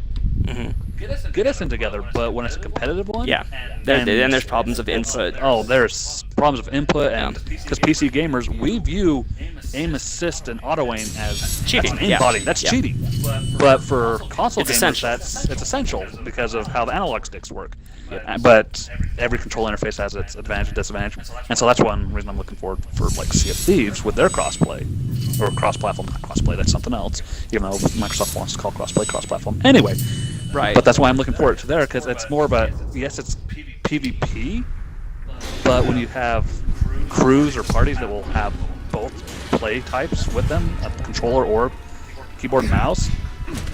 Get us in together, but when it's a competitive one, then there's problems of input. Oh, there's problems of input, and because PC gamers, we view aim assist and auto aim as cheating. That's aimbotting. That's cheating. But for console It's gamers, essential. it's essential because of how the analog sticks work. But every control interface has its advantage and disadvantage, and so that's one reason I'm looking forward for like Sea of Thieves with their crossplay or cross-platform. Not crossplay, that's something else. Even though Microsoft wants to call crossplay cross-platform. Anyway. Right. But that's why I'm looking forward to there, because it's more about, yes, it's PvP, but when you have crews or parties that will have both play types with them, a controller or keyboard and mouse,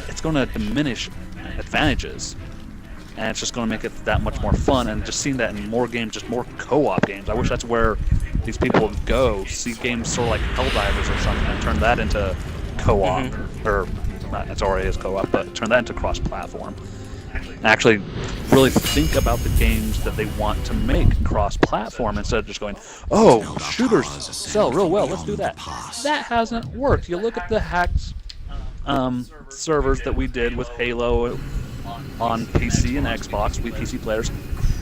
it's going to diminish advantages, and it's just going to make it that much more fun. And just seeing that in more games, just more co-op games. I wish that's where these people would go, see games sort of like Helldivers or something, and turn that into co-op, or it already is co-op, but turn that into cross-platform. And actually really think about the games that they want to make cross-platform instead of just going, oh, shooters sell real well, let's do that. That hasn't worked. You look at the hacked servers that we did with Halo on PC and Xbox, we PC players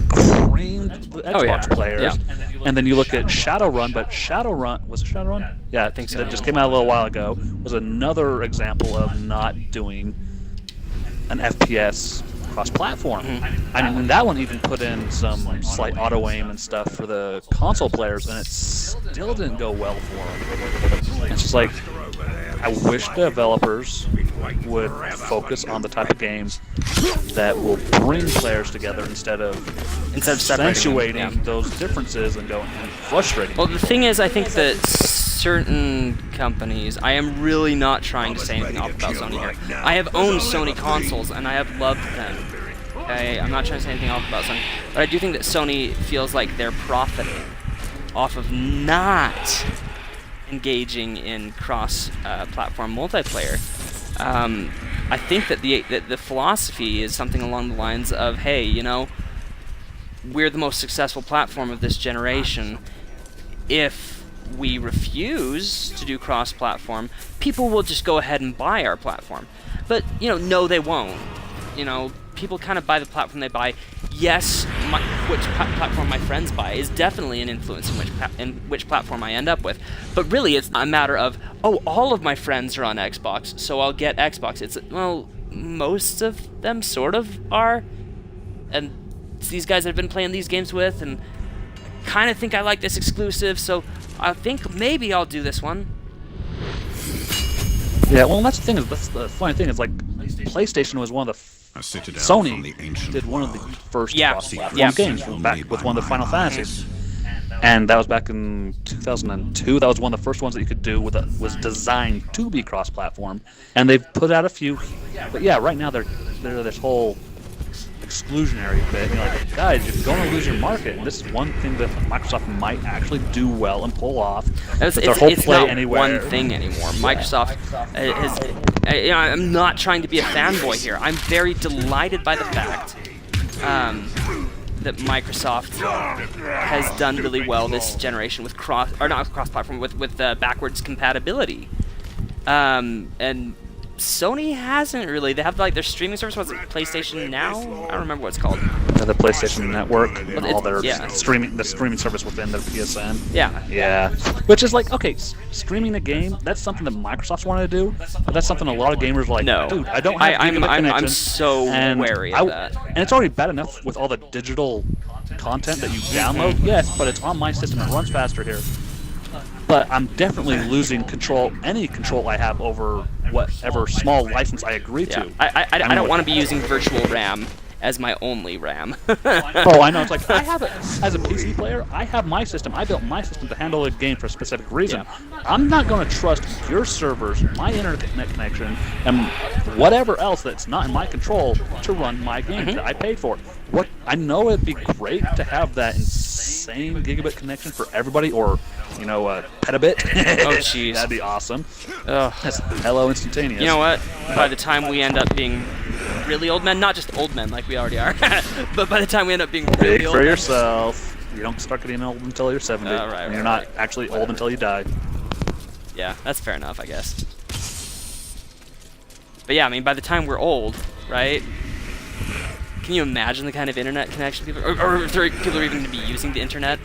creamed the Xbox players, and then you look at Shadowrun, but Shadowrun, was it Shadowrun? Yeah, I think so. That just came out a little while ago, was another example of not doing an FPS cross-platform. I mean, that one even put in some slight auto-aim and stuff for the console players, and it still didn't go well for them. It's just like, I wish developers would focus on the type of games that will bring players together instead of accentuating those differences and going and frustrating. Well, the thing is, I think that certain companies, I am really not trying to say anything off about Sony here. I have owned Sony consoles and I have loved them. Okay, I'm not trying to say anything off about Sony, but I do think that Sony feels like they're profiting off of not engaging in cross-platform multiplayer. I think that the philosophy is something along the lines of, hey, you know, we're the most successful platform of this generation. If we refuse to do cross-platform, people will just go ahead and buy our platform. But, you know, no, they won't. You know, people kind of buy the platform they buy. Yes, which platform my friends buy is definitely an influence in which platform I end up with. But really, it's a matter of, oh, all of my friends are on Xbox, so I'll get Xbox. It's, well, most of them sort of are. And it's these guys I've been playing these games with, and kind of think I like this exclusive, so I think maybe I'll do this one. Yeah, well, that's the thing. That's the funny thing. Is like PlayStation was one of the Sony did one of the first cross-platform games back with one of the Final Fantasies, and that was back in 2002. That was one of the first ones that you could do with was designed to be cross-platform, and they've put out a few. But yeah, right now they're this whole exclusionary bit. You're like, guys, you're going to lose your market. And this is one thing that Microsoft might actually do well and pull off. It's not one thing anymore. Microsoft is. I'm not trying to be a fanboy here. I'm very delighted by the fact that Microsoft has done really well this generation with cross-platform, with backwards compatibility. And Sony hasn't really. They have like their streaming service. What's it, PlayStation Now? I don't remember what it's called. The PlayStation Network and all their the streaming service within their PSN. Yeah. Which is like, okay, streaming a game, that's something that Microsoft's wanted to do, but that's something a lot of gamers are like, no. Dude, I don't have gigabit connection. I'm so wary of that. And it's already bad enough with all the digital content that you download, yes, but it's on my system, it runs faster here. But I'm definitely losing any control I have over whatever small license I agree to. I don't want to be using virtual RAM as my only RAM. Oh, I know. It's like, I have it. As a PC player, I have my system. I built my system to handle a game for a specific reason. Yeah. I'm not going to trust your servers, my internet connection, and whatever else that's not in my control to run my games that I paid for. I know it'd be great to have that insane gigabit connection for everybody, or petabit. Oh, jeez. That'd be awesome. Ugh. That's hello instantaneous. You know what? By the time we end up being really old men, not just old men like we already are, but by the time we end up being really old for men, yourself. You don't start getting old until you're 70. Right, you're not actually old until you die. Yeah, that's fair enough, I guess. But yeah, I mean, by the time we're old, right? Can you imagine the kind of internet connection people, or if people are even going to be using the internet?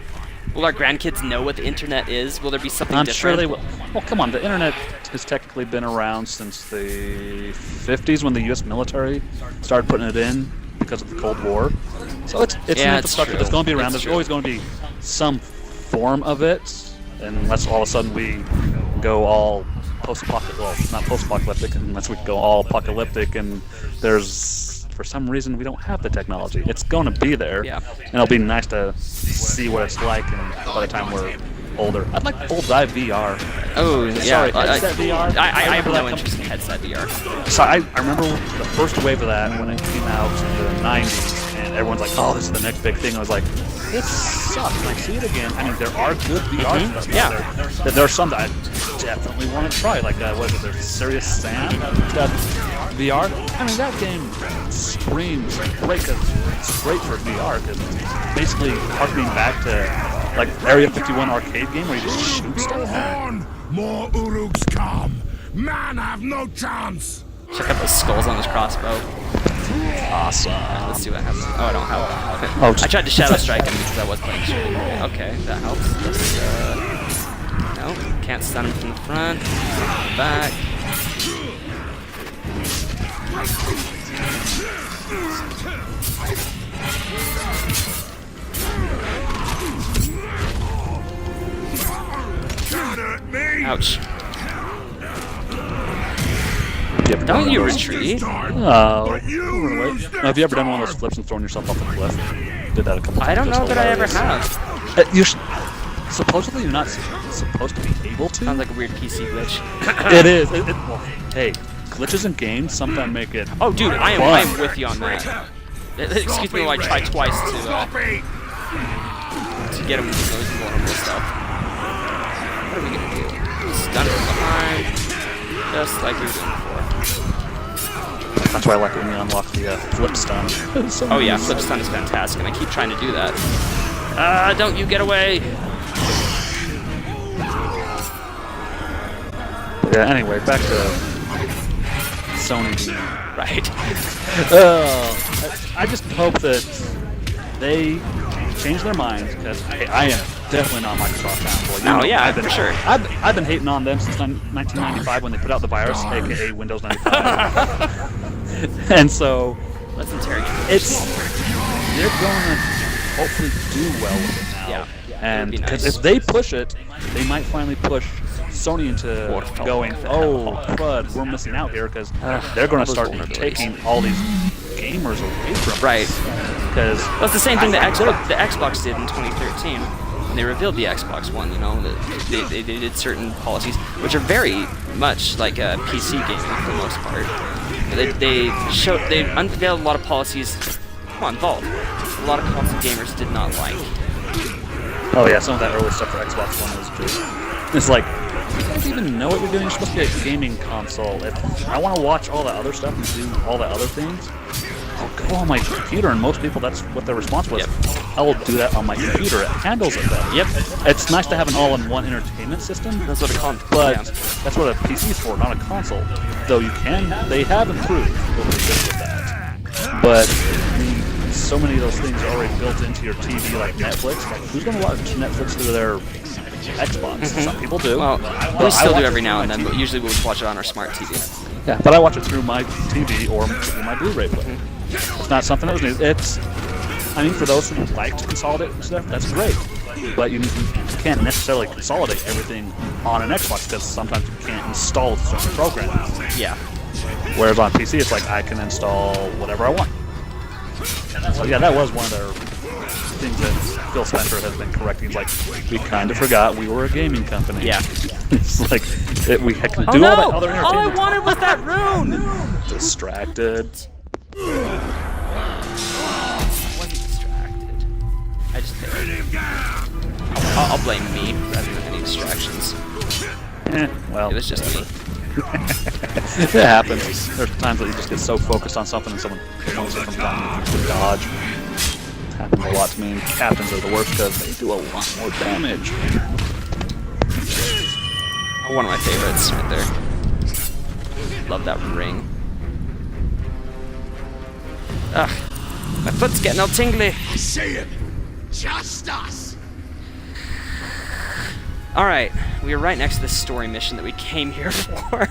Will our grandkids know what the internet is? Will there be something different? I'm sure they will. Well, come on, the internet has technically been around since the 50s when the U.S. military started putting it in because of the Cold War. So it's an infrastructure that's going to be around. There's always going to be some form of it, unless all of a sudden we go all post-apocalyptic. Well, not post-apocalyptic, unless we go all apocalyptic and for some reason we don't have the technology. It's going to be there, and it'll be nice to see what it's like and by the time we're older. I'd like full dive VR. Oh, yeah. Sorry, headset VR. I have no interest in headset VR. So I remember the first wave of that when it came out in the 90s, and everyone's like, oh, this is the next big thing. I was like, it sucks. Can I see it again? I mean, there are good VR stuff out there. There are some that I definitely want to try. Like, what is it? There's Serious Sam VR. I mean, that game screams great because it's great for VR because it's basically harkening back to like Area 51 arcade game where you just shoot stuff. On! More Uruks come! Man have no chance! Check out those skulls on this crossbow. Awesome. Let's see what happens. Oh, I don't have I tried to Shadow Strike him because I was playing shooting. Okay, that helps. No, can't stun him from the front. Back. Ouch. Don't you retreat? Oh. Have you ever done one of those flips and thrown yourself off a cliff? Did that a couple times. I don't know that I ever have. Supposedly you're not supposed to be able to. Sounds like a weird PC glitch. It is. Well, hey, glitches in games sometimes make it. Oh, dude, I am with you on that. Excuse me while I try twice to get him with those vulnerable stuff. What are we gonna do? Stun from behind, just like we were doing before. That's why I like it when you unlock the flip stun. Oh yeah, flip stun is fantastic, and I keep trying to do that. Don't you get away! Yeah. Anyway, back to Sony. Right. I just hope that they change their minds because hey, I am definitely not Microsoft fanboy. Oh yeah, for sure. I've been hating on them since 1995 when they put out the virus, aka Windows 95. And so let's interrogate. They're going to hopefully do well with it now. Yeah. And because if they push it, they might finally push Sony into going, oh, crud, we're missing out here because they're going to start taking all these gamers away from us. Right. Because that's the same thing the Xbox did in 2013 when they revealed the Xbox One. You know, they did certain policies which are very much like a PC gaming for the most part. They unveiled a lot of policies. Come on, Vault. A lot of console gamers did not like. Oh yeah, some of that early stuff for Xbox One was just... It's like, you guys even know what you're doing? You're supposed to be a gaming console. If I want to watch all that other stuff and do all the other things, I'll go on my computer, and most people, that's what their response was. Yep. I will do that on my computer. It handles it better. Yep. It's nice to have an all-in-one entertainment system. That's what a console. But that's what a PC is for, not a console. Though they have improved over the years with that. But so many of those things are already built into your TV, like Netflix. Like, who's going to watch Netflix through their Xbox? Some people do. Well, we still do every now and then, but usually we'll just watch it on our smart TV. Yeah, but I watch it through my TV or through my Blu-ray player. It's not something that was new. I mean, for those who like to consolidate and stuff, that's great. But you can't necessarily consolidate everything on an Xbox because sometimes you can't install certain programs. Yeah. Whereas on PC, it's like I can install whatever I want. So yeah, that was one of their things that Phil Spencer has been correcting. He's like, we kind of forgot we were a gaming company. Yeah. It's like we can do all that other entertainment. All I wanted was that rune! Distracted. I wasn't distracted. I just did. I'll blame me rather than any distractions. Well. It was just me. It happens. There's times that you just get so focused on something and someone comes from down to dodge. It happens a lot to me, and captains are the worst because they do a lot more damage. One of my favorites right there. Love that ring. Ugh, my foot's getting all tingly. I see it. Just us. Alright, we are right next to this story mission that we came here for.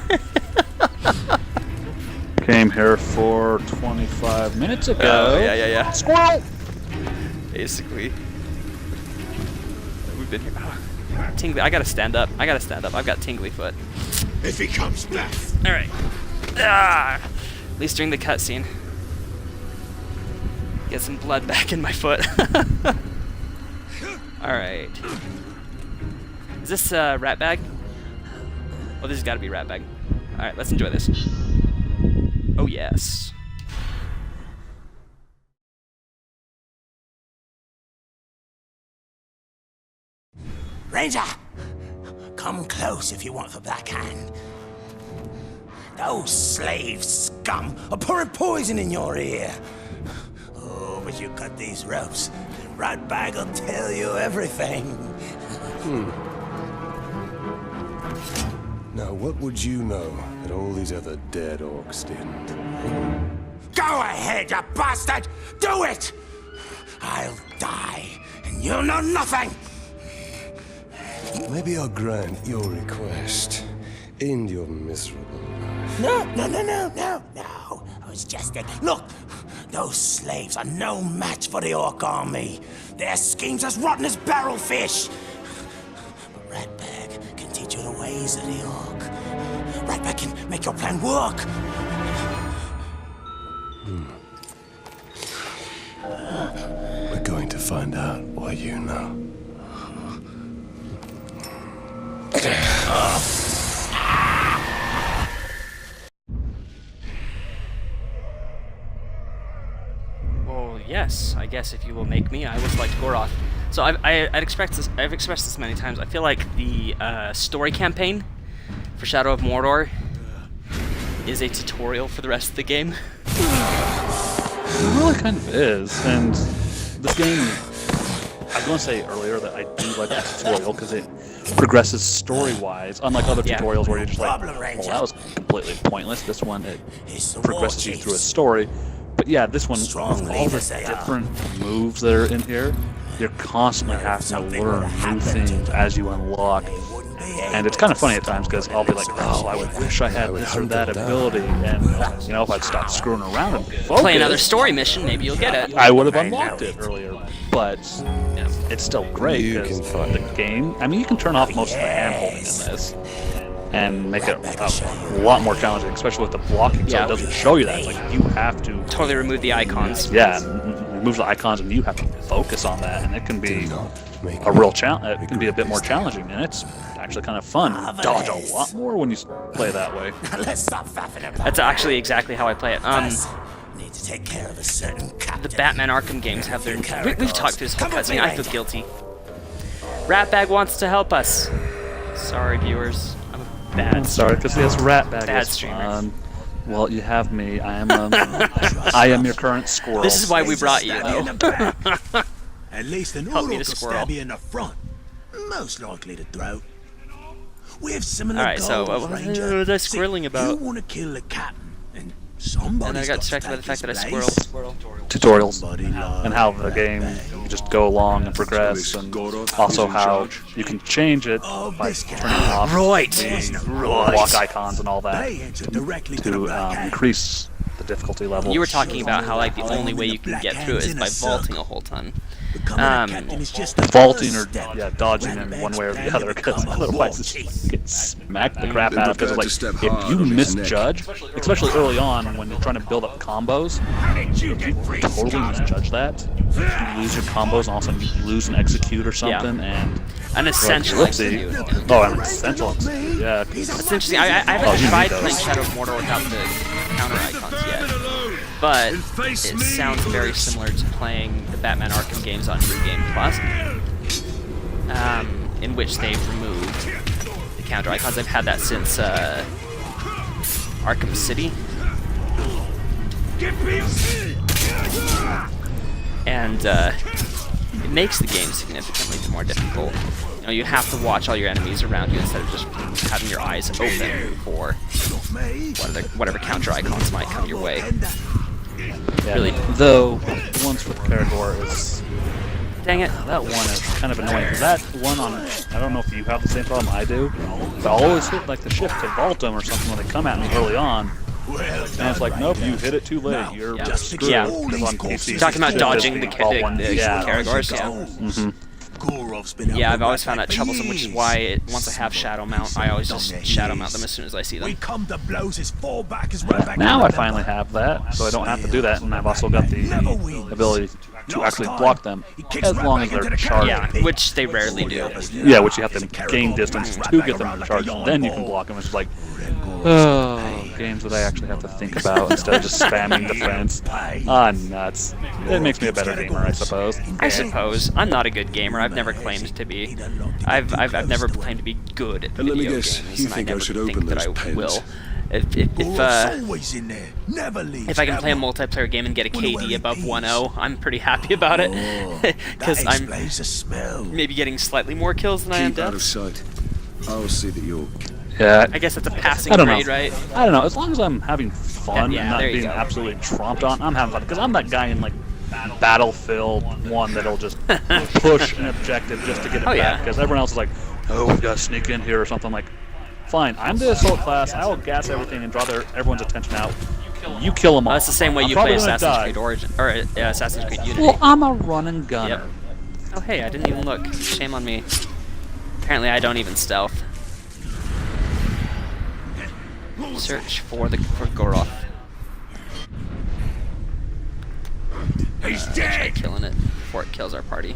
Came here for 25 minutes ago. Yeah. Squirrel! Basically. We've been here. Tingly, I gotta stand up. I've got tingly foot. If he comes back. Alright. At least during the cutscene. Get some blood back in my foot. Alright. Is this rat bag? Oh, this has got to be rat bag. Alright, let's enjoy this. Oh, yes. Ranger! Come close if you want the black hand. Those slave scum are pouring poison in your ear. Oh, but you cut these ropes. Rat bag will tell you everything. Now, what would you know that all these other dead orcs didn't? Go ahead, you bastard! Do it! I'll die, and you'll know nothing! Maybe I'll grant your request. End your miserable life. No. I was just it. Look, those slaves are no match for the orc army. Their schemes as rotten as barrel fish. But Ratbag can teach you the ways of the orc. Ratbag can make your plan work. We're going to find out what you know. Well, yes. I guess if you will make me, I will select Goroth. So I've expressed this many times. I feel like the story campaign for Shadow of Mordor is a tutorial for the rest of the game. It really kind of is, and this game, I was going to say earlier that I do like the tutorial because it progresses story-wise, unlike other tutorials where you're just like, well, that was completely pointless. This one, it progresses you through a story. But yeah, this one, with all the different moves that are in here, you're constantly having to learn new things as you unlock. And it's kind of funny at times because I'll be like, oh, I would wish I had this or that ability. And, you know, if I'd stop screwing around and focus, play another story mission, maybe you'll get it. I would have unlocked it earlier. But it's still great because the game, I mean, you can turn off most of the hand-holding in this and make it a lot more challenging, especially with the blocking, so it doesn't show you that. It's like you have to totally remove the icons. Yeah, remove the icons and you have to focus on that, and it can be a real challenge. It can be a bit more challenging, and it's actually kind of fun. You dodge a lot more when you play that way. Let's stop faffing about. That's actually exactly how I play it. Need to take care of a certain captain. The Batman Arkham games have their... We've talked through this whole cutscene. I feel guilty. Ratbag wants to help us. Sorry, viewers. I'm a bad... Sorry, because this Ratbag bad is streamer. fun. Well, you have me. I am your current squirrel. This is why we brought you, though. At least an Help me Uro to could squirrel. stab you in the front. Most likely to throat. We have similar Alright, so goals, what Ranger. was I See, squirreling about? You want to kill the captain, and somebody. And I got distracted by the fact that I squirrel. Tutorials and how the game you just go along and progress, and also how you can change it by turning off the block icons and all that to increase the difficulty level. You were talking about how like the only way you can get through it is by vaulting a whole ton. Vaulting or dodging in one way or the other, because otherwise it's just get smacked the crap out of. Because like if you misjudge, especially early on when you're trying to build up combos, if you totally misjudge that, you lose your combos, and all of a sudden you lose an execute or something, and an essential execute. Oh, an essential execute. Yeah. It's interesting. I haven't tried playing Shadow of Mordor without the counter icons yet, but it sounds very similar to playing the Batman Arkham games on New Game Plus, in which they've removed the counter icons. I've had that since Arkham City, and it makes the game significantly more difficult. You know, you have to watch all your enemies around you instead of just having your eyes open for whatever counter icons might come your way. Yeah, really. Though, once with Caragor is... Dang it. That one is kind of annoying, because that one on... I don't know if you have the same problem I do, but I'll always hit like the shift to vault them or something when they come at me early on. And it's like, nope, you hit it too late. You're screwed. Yeah. Because on PC, Talking about dodging the yeah. Caragors, yeah. Yeah, I've always found that troublesome, which is why once I have Shadow Mount, I always just Shadow Mount them as soon as I see them. Now I finally have that, so I don't have to do that, and I've also got the ability to actually block them, as long as they're charged. Yeah, which they rarely do. Yeah, which you have to gain distance to get them to charge, then you can block them. It's like, oh, games that I actually have to think about instead of just spamming defense. Nuts. It makes me a better gamer, I suppose. I suppose. I'm not a good gamer. I've never claimed to be. I've never claimed to be good at video games, and I never think that I will. If I can play a multiplayer game and get a KD above 1.0, I'm pretty happy about it. Because I'm maybe getting slightly more kills than I am deaths. I'll see that you're... Yeah, I guess that's a passing grade, right? I don't know. As long as I'm having fun Yeah, and not being absolutely tromped on, I'm having fun. Because I'm that guy in like Battlefield 1 that'll just push an objective just to get it back. Because everyone else is like, oh, we've got to sneak in here or something. Like, fine, I'm the assault class. I will gas everything and draw everyone's attention out. You kill them all. That's the same way you play Assassin's Creed Origin or Assassin's Creed Unity. Well, I'm a run and gunner. Yep. Oh hey, I didn't even look. Shame on me. Apparently, I don't even stealth. Search for Goroth. He's dead. Try killing it before it kills our party.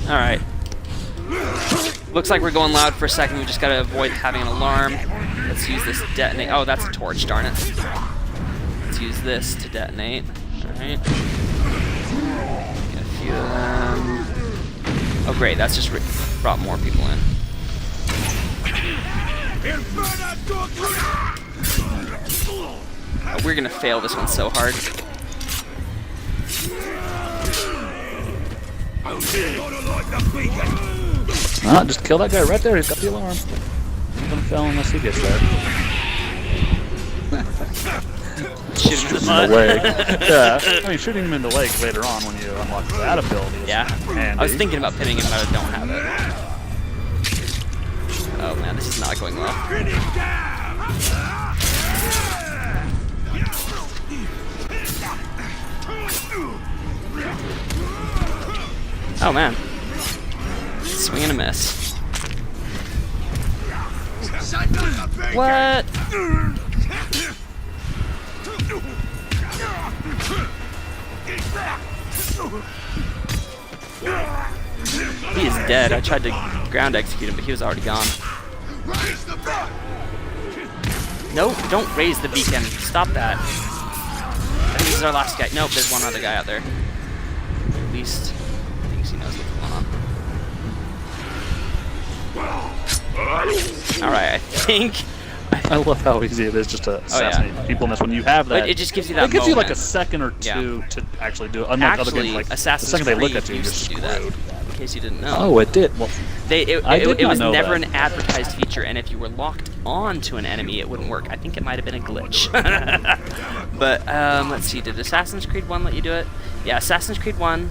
All right. Looks like we're going loud for a second. We just gotta avoid having an alarm. Let's use this to detonate. Oh, that's a torch. Darn it. Let's use this to detonate. All right. Get a few of them. Oh great, that's just brought more people in. Oh, we're gonna fail this one so hard. Just kill that guy right there. He's got the alarm. He's gonna fail unless he gets there. Shoot him in the leg. Yeah, I mean, shooting him in the leg later on when you unlock that ability is handy. I was thinking about pinning him, but I don't have it. Oh man, this is not going well. Oh man. Swing and a miss. What? He is dead. I tried to ground execute him, but he was already gone. No, don't raise the beacon. Stop that. I think this is our last guy. Nope, there's one other guy out there. At least he thinks he knows what's going on. Alright, I think... I love how easy it is just to assassinate people in this when you have that. It just gives you that It gives you like a moment. second or two to actually do it. Unlike other games, like Assassin's the second they look Creed at you, you're used to do that, screwed. in case you didn't know. Oh, it did. Well, It was know never that. an advertised feature, and if you were locked on to an enemy, it wouldn't work. I think it might have been a glitch. But, let's see, did Assassin's Creed 1 let you do it? Yeah, Assassin's Creed 1.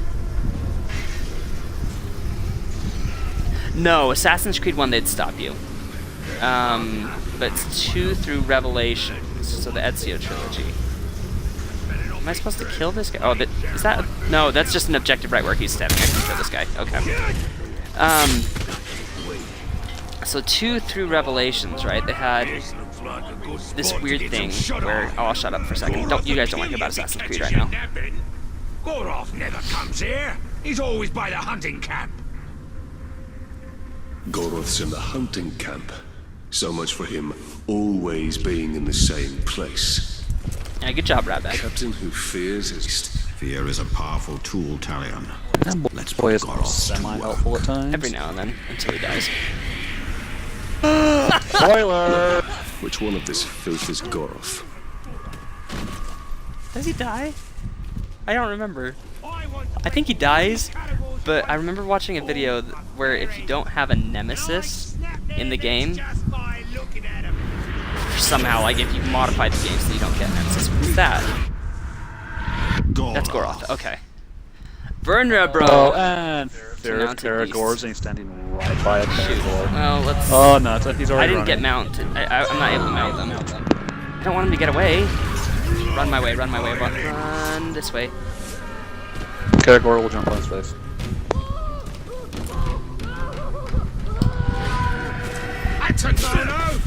No, Assassin's Creed 1, they'd stop you. But it's 2 through Revelations, so the Ezio trilogy. Am I supposed to kill this guy? Oh, is that... No, that's just an objective right where he's standing. I can kill this guy. Okay. So 2 through Revelations, right? They had this weird thing where... Oh, I'll shut up for a second. You guys don't want to hear about Assassin's Creed right now. Goroth never comes here. He's always by the hunting camp. Goroth's in the hunting camp. So much for him always being in the same place. Yeah, good job, Ratback. Captain who fears his... Fear is a powerful tool, Talion. Let's boy is semi-helpful at times. Every now and then, until he dies. Spoiler! Which one of this filth is Goroth? Does he die? I don't remember. I think he dies, but I remember watching a video where if you don't have a nemesis in the game, somehow, like if you modify the game so you don't get nemesis. Who's that? That's Goroth. Okay. Vernra, bro. Oh, and there's Mounted Karagor's and he's standing right by a Karagor. Well, let's... Oh, no, he's already I didn't get running. mounted. I'm not able to mount them. I don't want him to get away. Run my way, run my way, run this way. Karagor will jump on his face. That's a no-no!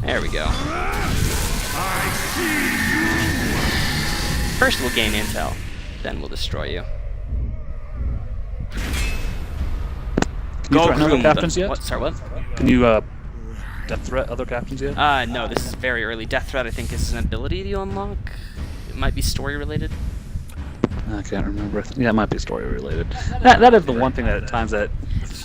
There we go. First we'll gain intel, then we'll destroy you. Can you threaten other captains yet? What? Sorry, what? Can you death threat other captains yet? No, this is very early. Death threat, I think, is an ability you unlock. It might be story related. I can't remember. Yeah, it might be story related. That is the one thing that at times that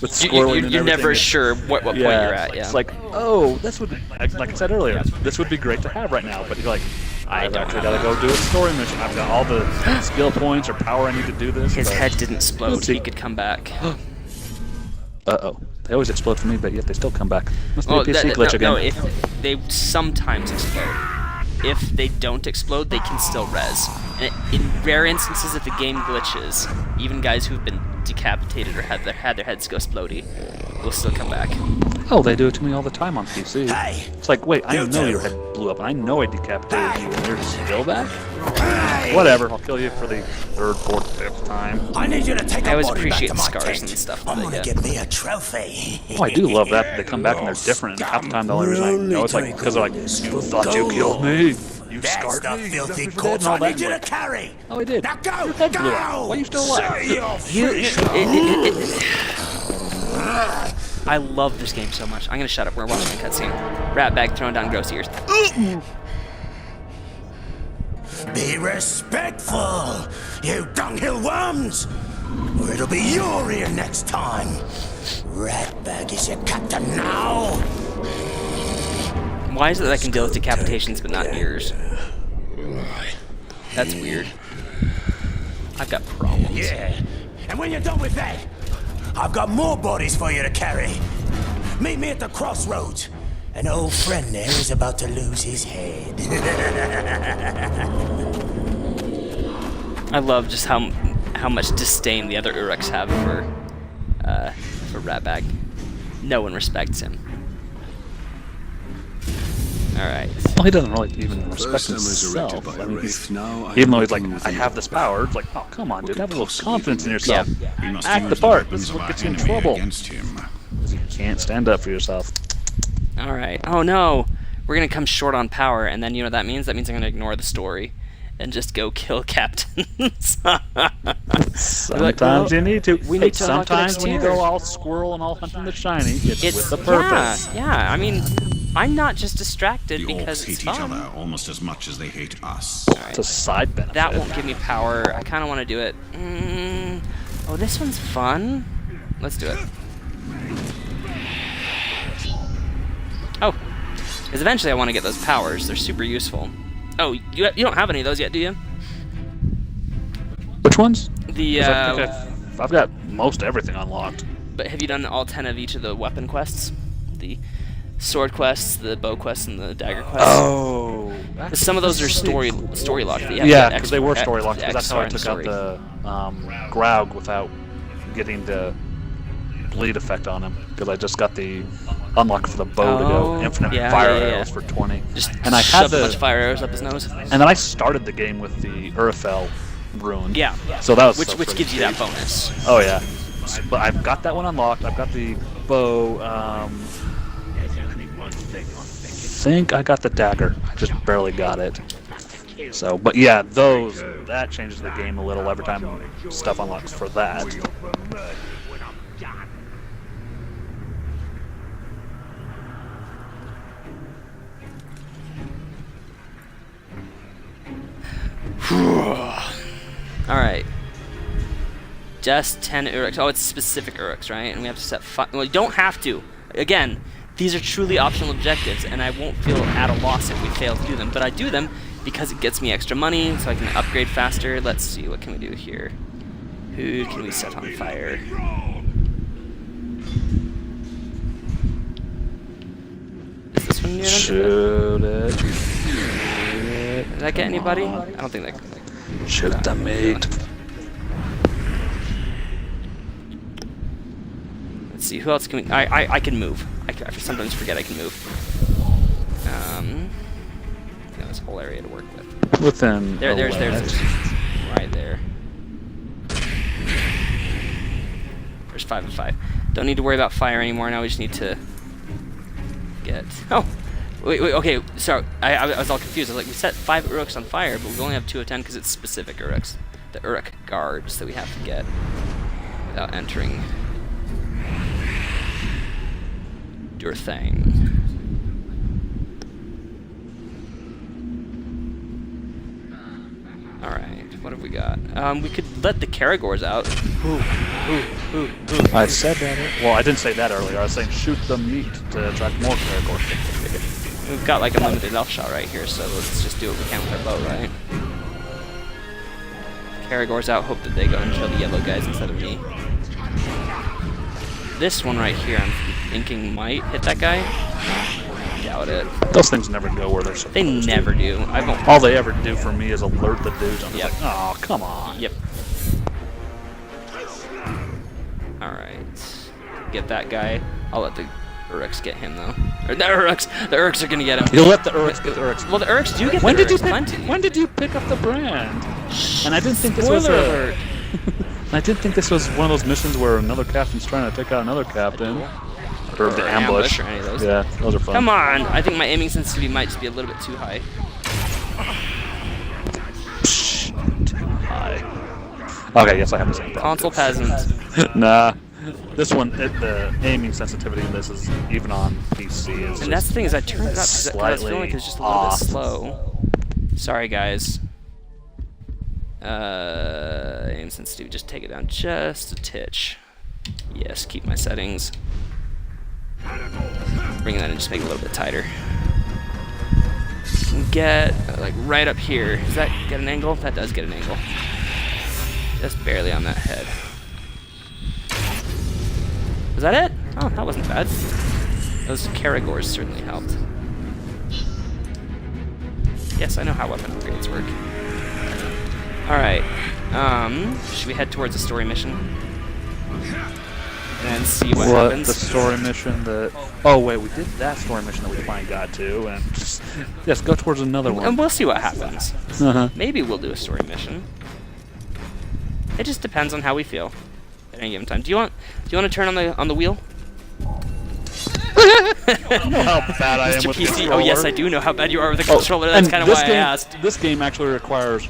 with scrolling and you're never everything, sure what point you're at. It's like, oh, this would be, like I said earlier, this would be great to have right now. But you're like, I've actually got to go do a story mission. I've got all the skill points or power I need to do this. His head didn't explode. He could come back. Uh-oh. They always explode for me, but yet they still come back. Must be a PC glitch again. No, if they sometimes explode. If they don't explode, they can still res. And in rare instances, if the game glitches, even guys who've been decapitated or had their heads go explodey will still come back. Oh, they do it to me all the time on PC. Hey, it's like, wait, I know your head blew up, and I know I decapitated you, and you're still back? Whatever, I'll kill you for the third, fourth, fifth time. I need you to take I a always body appreciate back the to my scars tent. and stuff I'm that gonna they get get. me a trophy. Oh, I do love that. They come back and they're different, and half the time the only reason I know it's like because they're like, thought you killed me. You That's scarred the me. filthy You corpse and all I that. need you to carry. Oh, I did. Now go, Your head blew up. go. Why are you still alive? I love this game so much. I'm gonna shut up. We're watching a cutscene. Ratbag throwing down gross ears. Be respectful, you dunghill worms, or it'll be your ear next time. Ratbag is your captain now. Why is it that I can deal with decapitations but not ears? That's weird. I've got problems. Yeah, and when you're done with that, I've got more bodies for you to carry. Meet me at the crossroads. An old friend there is about to lose his head. I love just how much disdain the other Uruks have for Ratbag. No one respects him. Alright. Well, he doesn't really even respect himself. I mean, even though he's like, I have this power, it's like, oh, come on, dude, have a little confidence in yourself. Yeah. Act the part. This is what gets you in trouble. You can't stand up for yourself. Alright. Oh no! we're gonna come short on power, and then you know what that means? That means I'm gonna ignore the story and just go kill captains. Sometimes you need to. We need to sometimes when you go upstairs. all squirrel and all hunting the shiny, it's with the purpose. Yeah. I mean, I'm not just distracted The because orcs it's hate each fun. other almost as much as they hate us. It's a side benefit. That won't give me power. I kind of want to do it. Oh, this one's fun. Let's do it. Oh, because eventually I want to get those powers. They're super useful. Oh, you don't have any of those yet, do you? Which ones? The 'Cause I think I've got most everything unlocked. but have you done all 10 of each of the weapon quests? The sword quests, the bow quests, and the dagger quests. Oh. Some of those are story locked. Yeah, because they were story locked. Because that's how I X took out the Graug without getting the bleed effect on him. Because I just got the unlock for the bow to go infinite fire arrows for 20. Just and I had shoved a bunch of fire arrows up his nose. And then I started the game with the Urfel rune. Yeah. So that was which gives you that bonus. Oh yeah. But I've got that one unlocked. I've got the bow. I think I got the dagger. I just barely got it. So, but yeah, that changes the game a little every time stuff unlocks for that. Alright. Just 10 Uruks. Oh, it's specific Uruks, right? And we have to set 5. Well, you don't have to. Again, these are truly optional objectives, and I won't feel at a loss if we fail to do them. But I do them because it gets me extra money, so I can upgrade faster. Let's see, what can we do here? Who can we set on fire? Is this one near them? Shoot it. Did that get anybody? I don't think that could. Shoot the meat. Let's see, who else can we... I can move. I sometimes forget I can move. Got this whole area to work with. Within there's right there. There's 5 and 5. Don't need to worry about fire anymore. Now we just need to get... Oh! Wait, okay, so I was all confused. I was like, we set 5 Uruks on fire, but we only have 2 of 10 because it's specific Uruks. The Uruk guards that we have to get without entering your thing. Alright, what have we got? We could let the Karagors out. I said that. Well, I didn't say that earlier. I was saying shoot the meat to attract more Karagors. We've got like a limited elf shot right here, so let's just do what we can with our bow, right? Karagors out, hope that they go and kill the yellow guys instead of me. This one right here, I'm thinking might hit that guy. Doubt it. Those things never go where they're supposed to. They never do. All they ever do for me is alert the dudes. I'm just like, oh, come on. Yep. Alright. Get that guy. I'll let the Uruks get him, though. Or the Uruks are gonna get him. You'll let the Uruks get the Uruks. Well, the Uruks do get when the did you Uruks, pick, When did you pick up the brand? And I didn't think this Spoiler was alert. I didn't think this was one of those missions where another captain's trying to take out another captain. Or the ambush. Or any of those. Yeah, those are fun. Come on! I think my aiming sensitivity might just be a little bit too high. Too high. Okay, yes, I have the same problem. Console peasant. Nah. This one, the aiming sensitivity in this is even on PC. And that's the thing, is I turned it up because I was feeling like it's just a little off. bit slow. Sorry, guys. Aim sensitivity, just take it down just a titch. Yes, keep my settings. Bring that in, just make it a little bit tighter. Get, like, right up here. Does that get an angle? That does get an angle. Just barely on that head. Was that it? Oh, that wasn't bad. Those Karagors certainly helped. Yes, I know how weapon upgrades work. Alright. Should we head towards a story mission? And see what happens? The story mission that... Oh, wait, we did that story mission that we finally got to, and just... Yes, go towards another one. And we'll see what happens. Maybe we'll do a story mission. It just depends on how we feel at any given time. Do you want to turn on the wheel? know how bad I am Mr. with PC. controller. Oh yes, I do know how bad you are with the controller. That's kind of why I asked. This game actually requires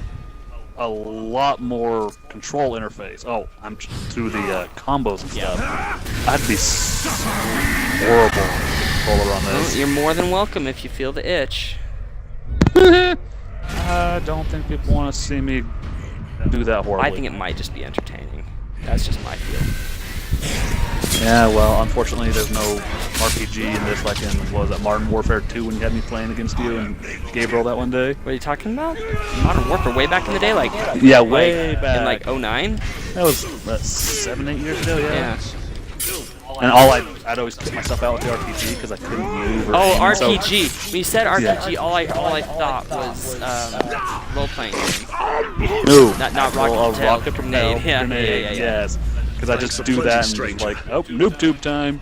a lot more control interface. Oh, I'm through the combos and stuff. I'd be horrible controller on this. Well, you're more than welcome if you feel the itch. I don't think people want to see me do that horribly. I think it might just be entertaining. That's just my feel. Yeah, well, unfortunately, there's no RPG in this, like in, what was that, Modern Warfare 2 when you had me playing against you and Gabriel that one day? What are you talking about? Modern Warfare way back in the day? Like, yeah, way back. In like 09? That was, 7-8 years ago, yeah. And I'd always piss myself out with the RPG because I couldn't move or RPG. When you said RPG, all I thought was role-playing game. No. Not rocket propelled grenade. Yes. Because I just do that and just like, oh, noob tube time.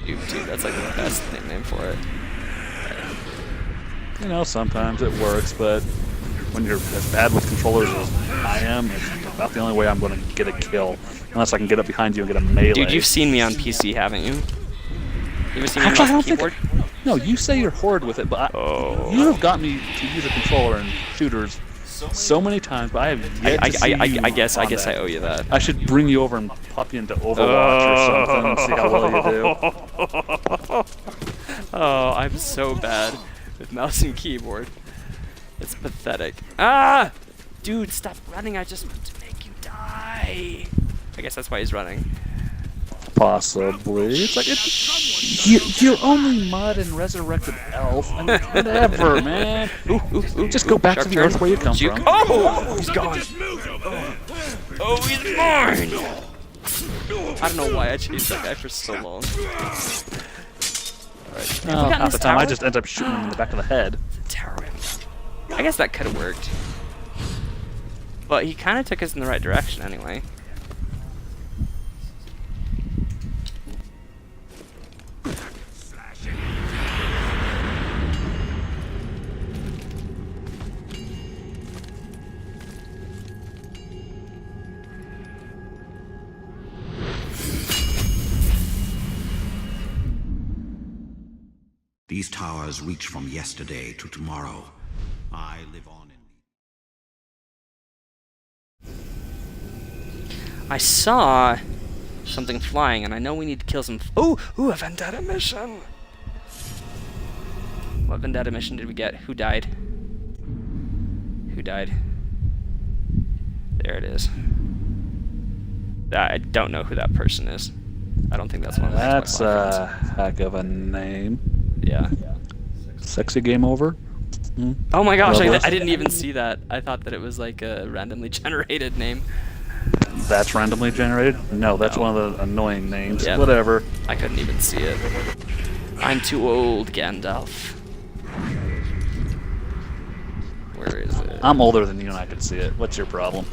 Noob tube, that's like the best nickname for it. You know, sometimes it works, but when you're as bad with controllers as I am, it's about the only way I'm going to get a kill. Unless I can get up behind you and get a melee. Dude, you've seen me on PC, haven't you? You ever seen me on keyboard? No, you say you're horrid with it, but you have got me to use a controller in shooters so many times, but I have yet to see you I guess I owe you that. I should bring you over and pop you into Overwatch or something and see how well you do. Oh, I'm so bad with mouse and keyboard. It's pathetic. Ah! Dude, stop running. I just want to make you die. I guess that's why he's running. Possibly. It's like you're only mud and resurrected elf. I mean, whatever, man. Just go back to the earth where you come from. Oh, he's gone. Oh, he's mine. I don't know why I chased that guy for so long. Alright. No, half the time I just end up shooting him in the back of the head. Tower. I guess that could have worked. But he kind of took us in the right direction anyway. These towers reach from yesterday to tomorrow. I live on in... I saw something flying, and I know we need to kill some... Ooh, a vendetta mission! What vendetta mission did we get? Who died? Who died? There it is. I don't know who that person is. I don't think that's one of the That's a heck of a name. Yeah. Sexy game over? Oh my gosh, I didn't even see that. I thought that it was like a randomly generated name. That's randomly generated? No, that's one of the annoying names. Yeah, whatever. I couldn't even see it. I'm too old, Gandalf. Where is it? I'm older than you and I can see it. What's your problem?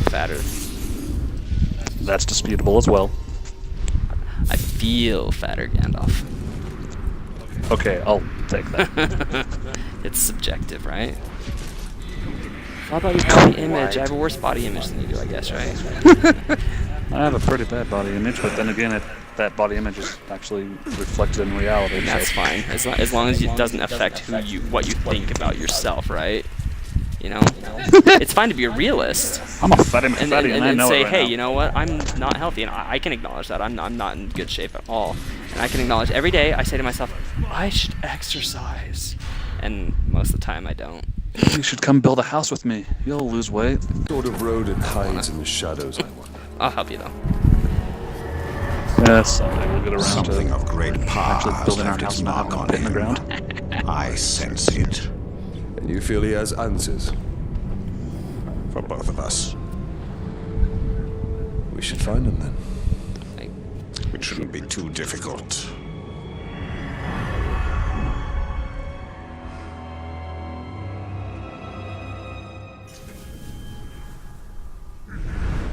Fatter. That's disputable as well. I feel fatter, Gandalf. Okay, I'll take that. It's subjective, right? How about your body image? I have a worse body image than you do, I guess, right? I have a pretty bad body image, but then again, that body image is actually reflected in reality. That's fine, as long as it doesn't affect what you think about yourself, right? You know, it's fine to be a realist. I'm a fatty and I know say, it right hey, now. you know what? I'm not healthy, and I can acknowledge that. I'm not in good shape at all, and I can acknowledge every day. I say to myself, I should exercise, and most of the time I don't. You should come build a house with me. You'll lose weight. What sort of road it hides in the shadows, I wonder. I'll help you though. Yeah, someday we'll get around Something to of great power actually has building our left house its and mark not on pit in the him. ground. I sense it. And you feel he has answers? For both of us. We should find him then. It shouldn't be too difficult.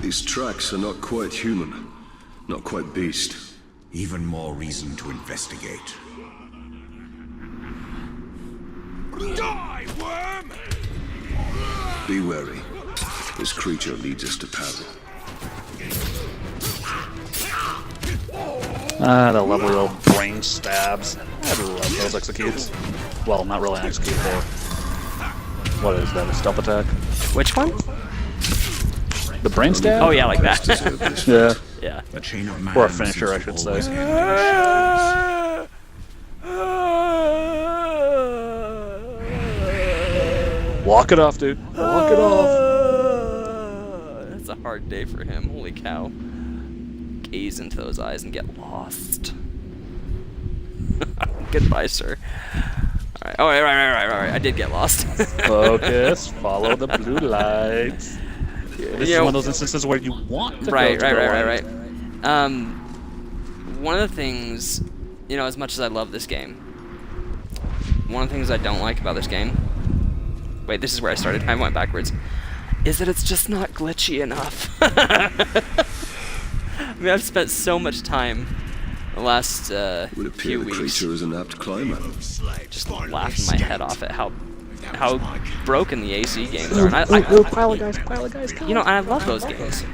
These tracks are not quite human, not quite beast. Even more reason to investigate. Die, worm! Be wary. This creature leads us to peril. The lovely little brain stabs. I love those executes. Well, not really an execute, though. What is that, a stealth attack? Which one? The brain stab? Oh yeah, like that. Yeah. Yeah. A chain of man Or a finisher, I should say. Walk it off, dude. Walk it off. It's a hard day for him. Holy cow. Gaze into those eyes and get lost. Goodbye, sir. Alright. Oh, right. I did get lost. Focus. Follow the blue lights. This is one of those instances where you want to right. go to the light. One of the things, as much as I love this game, one of the things I don't like about this game, wait, this is where I started, I went backwards, is that it's just not glitchy enough. I mean, I've spent so much time the last few weeks creature is an apt climber. just laughing my head off at how broken the AC games are. And Pile of guys. and I love those games.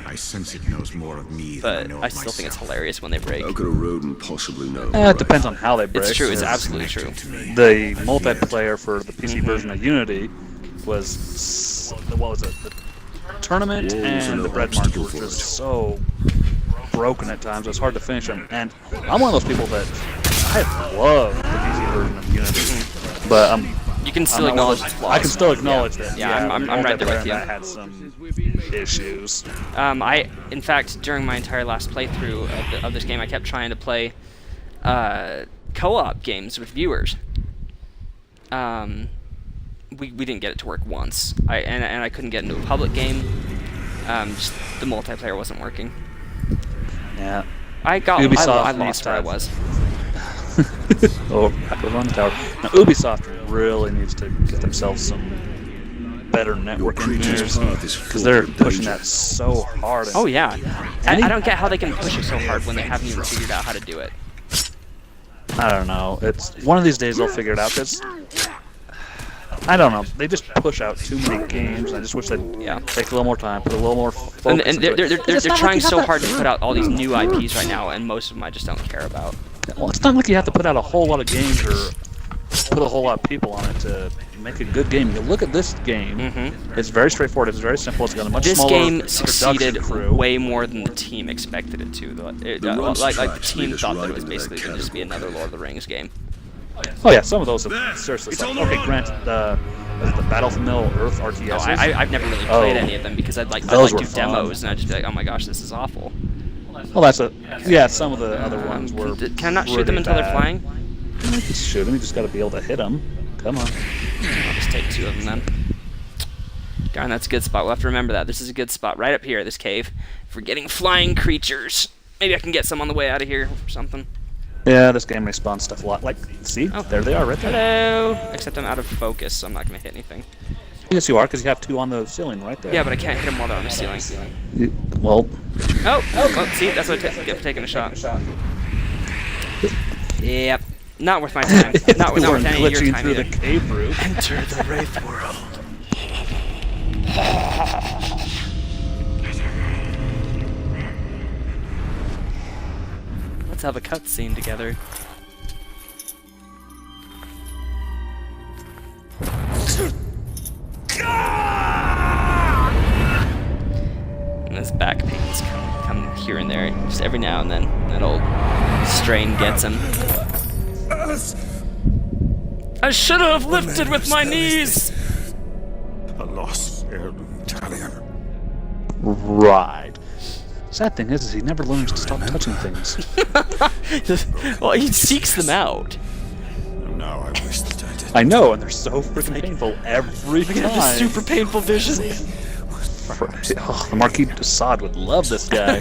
I sense it knows more of me than I But know I of still think it's myself. hilarious when they break. How could a rodent possibly know? It depends on how they break. It's true, it's absolutely true. The multiplayer for the PC version of Unity was, what was it? The tournament and the bread market were just so broken at times. It was hard to finish them. And I'm one of those people that I love the PC version of Unity, but you can still acknowledge its flaws. I can still acknowledge that. Yeah, I'm right there with you. I had some issues. In fact, during my entire last playthrough of this game, I kept trying to play co-op games with viewers. We didn't get it to work once. And I couldn't get into a public game. Just the multiplayer wasn't working. Yeah. I lost where I was. Oh, back over on the tower. Now, Ubisoft really needs to get themselves some better network engineers because they're pushing that so hard. Oh yeah, I don't get how they can push it so hard when they haven't even figured out how to do it. I don't know. It's one of these days they'll figure it out. Cause I don't know. They just push out too many games. I just wish they'd take a little more time, put a little more focus. And they're trying so hard to put out all these new IPs right now, and most of them I just don't care about. Well, it's not like you have to put out a whole lot of games or put a whole lot of people on it to make a good game. You look at this game, it's very straightforward, it's very simple, it's got a much smaller game succeeded crew. way more than the team expected it to. Like the team thought that it was basically going to just be another Lord of the Rings game. Oh yeah, some of those have seriously sucked. Okay, granted, the Battlefield Earth RTS. No, I've never really played any of them because I'd do demos and I'd just be like, oh my gosh, this is awful. Well, some of the other ones were. Can I not shoot them until they're flying? You can shoot them, you just got to be able to hit them. Come on. I'll just take 2 of them then. Darn, that's a good spot. We'll have to remember that. This is a good spot right up here, this cave, for getting flying creatures. Maybe I can get some on the way out of here or something. Yeah, this game respawns stuff a lot. Like, see? There they are, right there. Hello! Except I'm out of focus, so I'm not going to hit anything. Yes, you are, because you have 2 on the ceiling right there. Yeah, but I can't hit them while they're on the ceiling. Well... Oh, see? That's what I get for taking a shot. Yep. Not worth my time. not worth any of your time through either. the cave room. Enter the Wraith world. Let's have a cutscene together. And his back pains come here and there, just every now and then. That old strain gets him. I should have lifted with my knees! A lost heirloom Italian. Right. Sad thing is he never learns to stop touching things. Well, he seeks them out. Now I wish that I did. I know, and they're so freaking painful every time. The super painful vision. The Marquis de Sade would love this guy.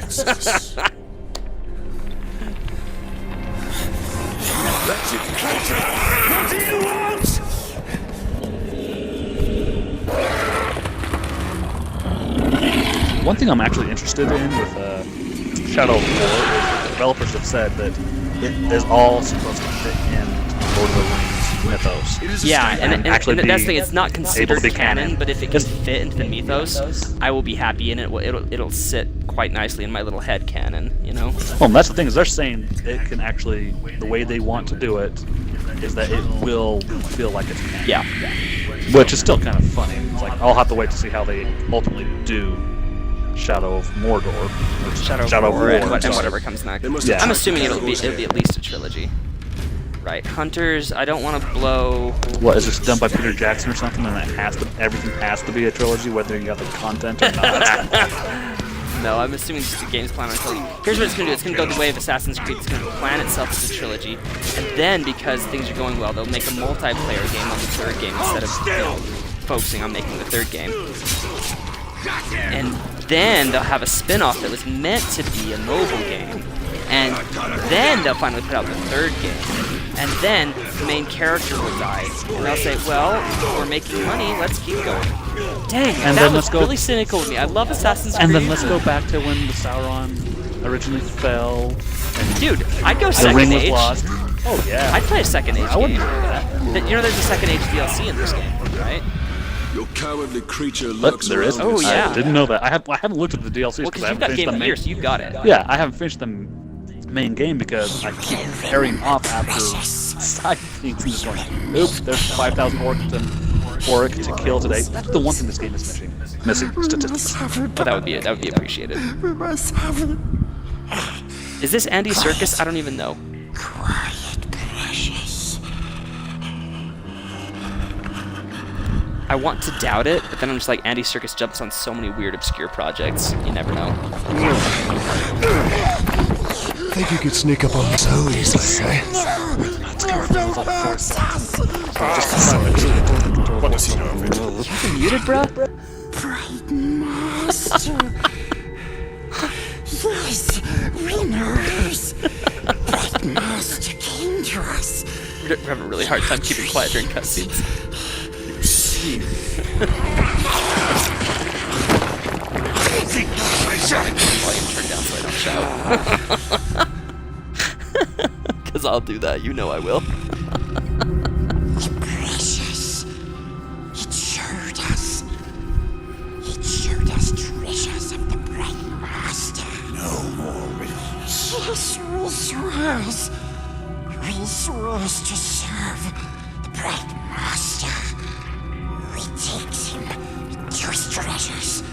What do you want? One thing I'm actually interested in with Shadow of War is the developers have said that it is all supposed to fit in Lord of the Rings mythos. Yeah, and actually that's the be thing. It's not able considered to be canon, but if it can It's- fit into the mythos, I will be happy, and it'll sit quite nicely in my little head canon. You know. Well, that's the thing is they're saying it can actually the way they want to do it is that it will feel like it's canon. Yeah. Which is still kind of funny. It's like I'll have to wait to see how they ultimately do Shadow of Mordor. Or Shadow of War and sorry. whatever comes next. Yeah. I'm assuming it'll be at least a trilogy. Right, Hunters. I don't want to blow. What is this done by Peter Jackson or something? And everything has to be a trilogy, whether you got the content or not. No, I'm assuming just the game's plan on trilogy. Here's what it's gonna do. It's gonna go the way of Assassin's Creed. It's gonna plan itself as a trilogy, and then because things are going well, they'll make a multiplayer game on the third game instead of focusing on making the third game. And then they'll have a spin-off that was meant to be a mobile game, and then they'll finally put out the third game. And then the main character will die, and they'll say, "Well, we're making money. Let's keep going." Dang, And that then was let's go- really cynical with me. I love Assassin's Creed. And then let's go back to when the Sauron originally fell. Dude, I'd go The Second ring was Age. lost. Oh yeah. I'd play a Second Age I wouldn't game. do that. You know, there's a Second Age DLC in this game, right? Your cowardly creature But lurks there is. around. Oh, yeah. I didn't know that. I haven't looked at the DLCs Well, because because I you've haven't got finished Game the of the main. Year, so you've got it. Yeah, I haven't finished the main game because I keep pairing off after side things and just going, oops, there's 5,000 orc to kill today. That's the one thing this game is missing statistics. But that would be appreciated. Is this Andy Serkis? I don't even know. I want to doubt it, but then I'm just like, Andy Serkis jumps on so many weird, obscure projects. You never know. Think you could sneak up on me so easily, eh? What does he know of it? You muted, bruh? Master. Yes, winners. Bright Master came to us. We're having a really hard time keeping quiet during cutscenes. Volume turned down so I don't shout. Because I'll do that, you know I will. Precious. It showed us. It showed us treasures of the Bright Master. No more riddles. Yes, we swears. We swears to serve the Bright Master. We takes him to his treasures.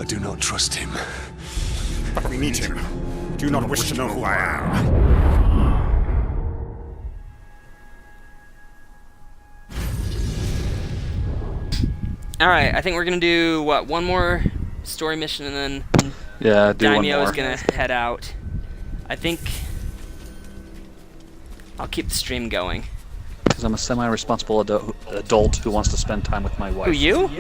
I do not trust him. But we need him. Do you not wish to know who I am? Alright, I think we're gonna do, what, one more story mission and then Yeah, do one Daimyo more. is gonna head out. I think I'll keep the stream going. Because I'm a semi-responsible adult who wants to spend time with my wife. Who, you?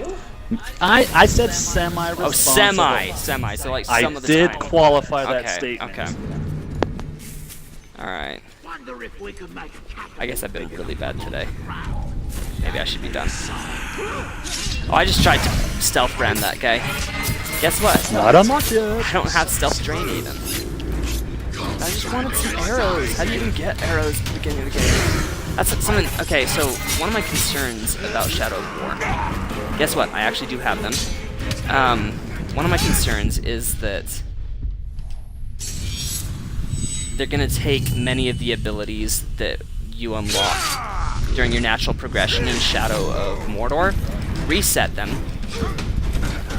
I said semi-responsible. Oh, semi, so like some I of the did time. qualify that Okay, statement. okay. Alright. I guess I've been really bad today. Maybe I should be done. Oh, I just tried to stealth ram that guy. Guess what? Not unlocked yet. I don't have stealth drain even. I just wanted some arrows. How do you even get arrows at the beginning of the game? That's something. Okay, so one of my concerns about Shadow of War. Guess what? I actually do have them. One of my concerns is that they're gonna take many of the abilities that you unlock during your natural progression in Shadow of Mordor, reset them,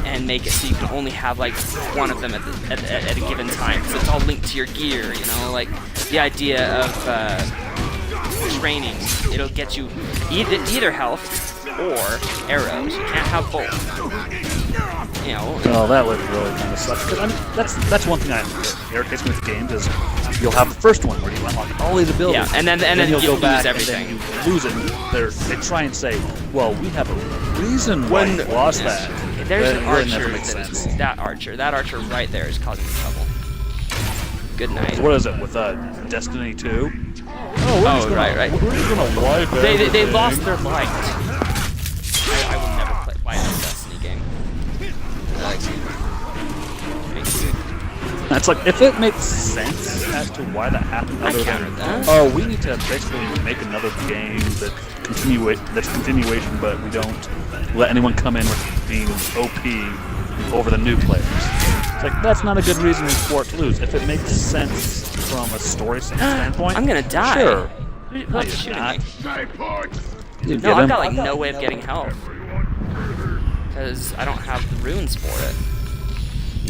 and make it so you can only have like one of them at a given time, because it's all linked to your gear, you know, like the idea of training. It'll get you either health or arrows. You can't have both. You know. Oh, that would really kind of suck. 'Cause, I mean, that's one thing that irritates me with games is you'll have the first one where you unlock all these abilities. Yeah, and then you'll you go lose back everything. And then you lose it. And they try and say, well, we have a reason why you lost that. There's That an really archer. never makes sense. That archer right there is causing me trouble. Good night. What is it with Destiny 2? Oh, right. We're just gonna wipe They everything. lost their light. I will never play a Destiny game. It's like, if it makes sense as to why that happened, other than, oh, we need to basically make another game that's continuation, but we don't let anyone come in with being OP over the new players. It's like, that's not a good reason for it to lose. If it makes sense from a story standpoint, I'm gonna die. Sure. Who's shooting me? You No, I've got like no way of getting health. Because I don't have the runes for it.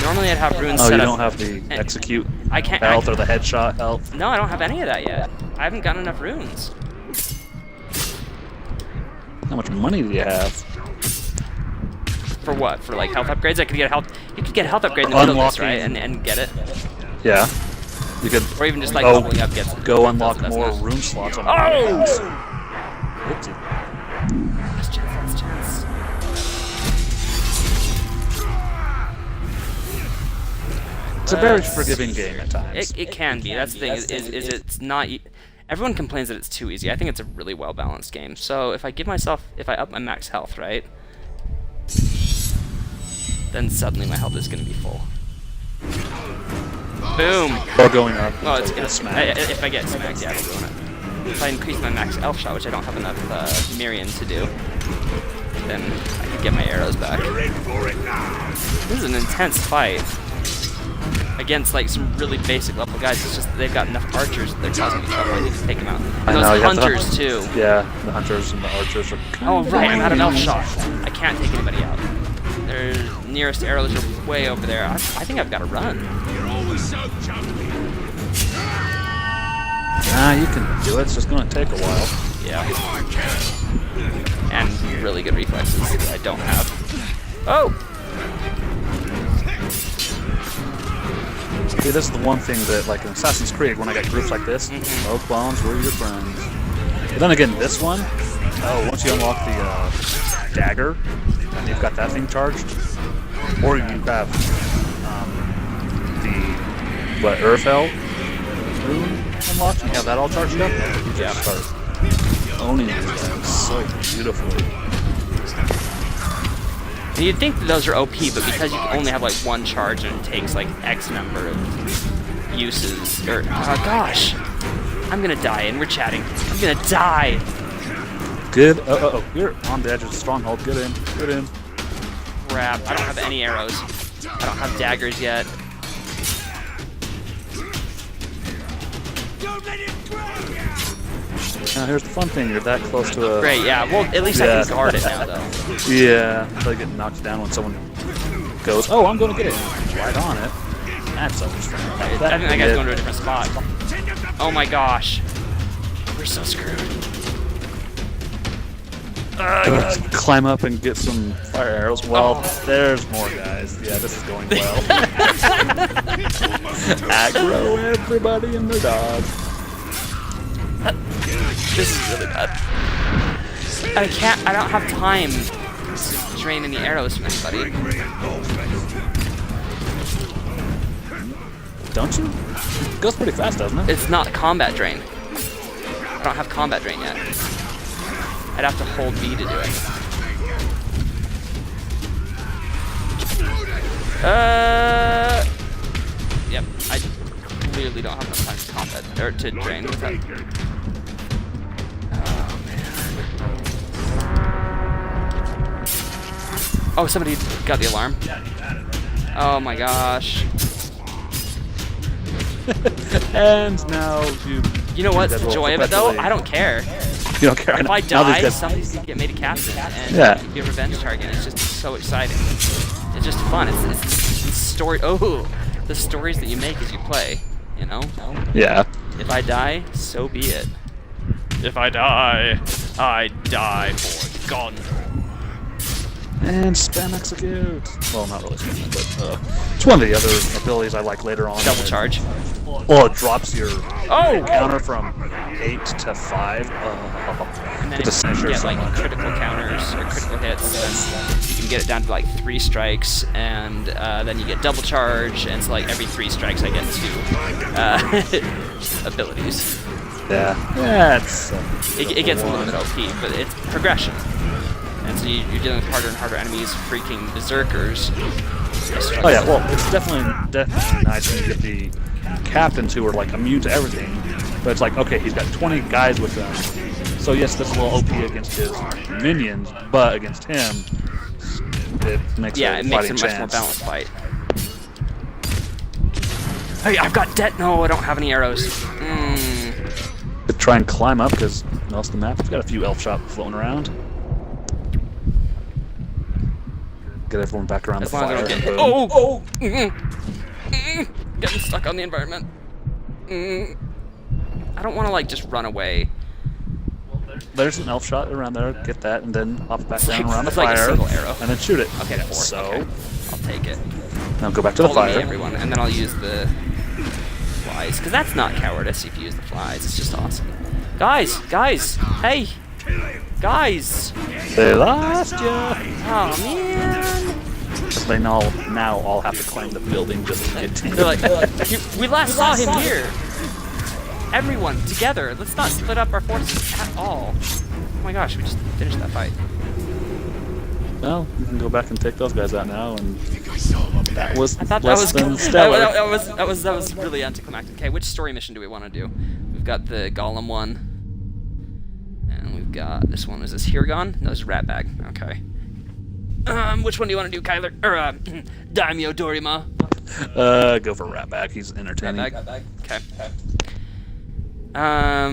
Normally I'd have runes Oh, set you up. don't have the execute can't- health or the headshot health? No, I don't have any of that yet. I haven't gotten enough runes. How much money do you have? For what? For like health upgrades? I could get health. You could get a health upgrade in the middle of this, right? And get it. Yeah. You could. Or even just like leveling up gets. Go unlock more rune slots on the games. Oopsie. Last chance. It's a very forgiving game at times. It can be. That's the thing. Is it's not. Everyone complains that it's too easy. I think it's a really well balanced game. So if I up my max health, right, then suddenly my health is going to be full. Boom. Or going up. Well, it's gonna smack. If I get smacked, yeah, I'm doing it. If I increase my max elf shot, which I don't have enough Mirian to do, then I can get my arrows back. This is an intense fight against like some really basic level guys. It's just that they've got enough archers that they're causing me trouble. I need to take them out. And those hunters too. Yeah, the hunters and the archers are Oh right, I'm out of elf shot. I can't take anybody out. Their nearest arrows are way over there. I think I've got to run. You're always so jumpy. Nah, you can do it. It's just going to take a while. Yeah. And really good reflexes that I don't have. Oh! See, this is the one thing that, like in Assassin's Creed, when I got groups like this, smoke bombs were your friends. But then again, this one, once you unlock the dagger, and you've got that thing charged, or you have the Urfel rune unlocked, and you have that all charged up, you just start owning these guys so beautifully. And you'd think that those are OP, but because you only have like one charge and it takes like X number of uses, or oh gosh, I'm gonna die, and we're chatting. I'm gonna die. Good. You're on the edge of the stronghold. Get in. Get in. Crap! I don't have any arrows. I don't have daggers yet. Now here's the fun thing, you're that close to a... Great, yeah, well, at least I can guard it now, though. Yeah, until you get knocked down when someone goes, oh, I'm going to get it. Right on it. That's understandable. I think that guy's going to a different spot. Oh my gosh. We're so screwed. Climb up and get some fire arrows. Well, there's more guys. Yeah, this is going well. Aggro everybody and their dog. This is really bad. I don't have time to drain any arrows from anybody. Don't you? It goes pretty fast, doesn't it? It's not combat drain. I don't have combat drain yet. I'd have to hold B to do it. Yep, I clearly don't have enough time to combat, or to drain with that. Oh, somebody got the alarm. Oh my gosh. And now you know what's the joy of it though? I don't care. You don't care. If I die, somebody's gonna get made a captain and be a revenge target. It's just so exciting. It's just fun. It's story. Oh, the stories that you make as you play. You know? Yeah. If I die, so be it. If I die, I die for God. And spam execute. Well, not really spam, but it's one of the other abilities I like later on. Double charge. Well, it drops your counter from 8 to 5. And then if you get like critical counters or critical hits, then you can get it down to like 3 strikes, and then you get double charge, and so like every 3 strikes I get 2 abilities. Yeah. It gets a little bit OP, but it's progression. And so you're dealing with harder and harder enemies, freaking berserkers. Oh yeah, well, it's definitely nice when you get the captains who are like immune to everything. But it's like, okay, he's got 20 guys with him. So yes, this is a little OP against his minions, but against him, it makes it makes it a much more balanced fight. Hey, I've got no, I don't have any arrows. Could try and climb up because else the map. We've got a few elf shop floating around. Get everyone back around the fire. As long as I don't get getting stuck on the environment. I don't want to like just run away. There's an elf shot around there. Get that, and then hop back down around the it's like fire, a single arrow. and then shoot it. Okay, 4. So okay. I'll take it. Now go back to the fire. Me, everyone, and then I'll use the flies, because that's not cowardice if you use the flies. It's just awesome. Guys, hey, guys. They lost you. Oh man. Because they now all have to climb the building just to get to They're like, we last saw him here. Everyone together. Let's not split up our forces at all. Oh my gosh, we just finished that fight. Well, you can go back and take those guys out now, and that was I thought less that than was stellar. that was really anticlimactic. Okay, which story mission do we want to do? We've got the Golem one, and we've got this one. Is this Hirgon? No, this is Ratbag. Okay. Which one do you want to do, Kyler? Or Daimyo DoriMa? Go for Ratbag. He's entertaining. Ratbag. Okay.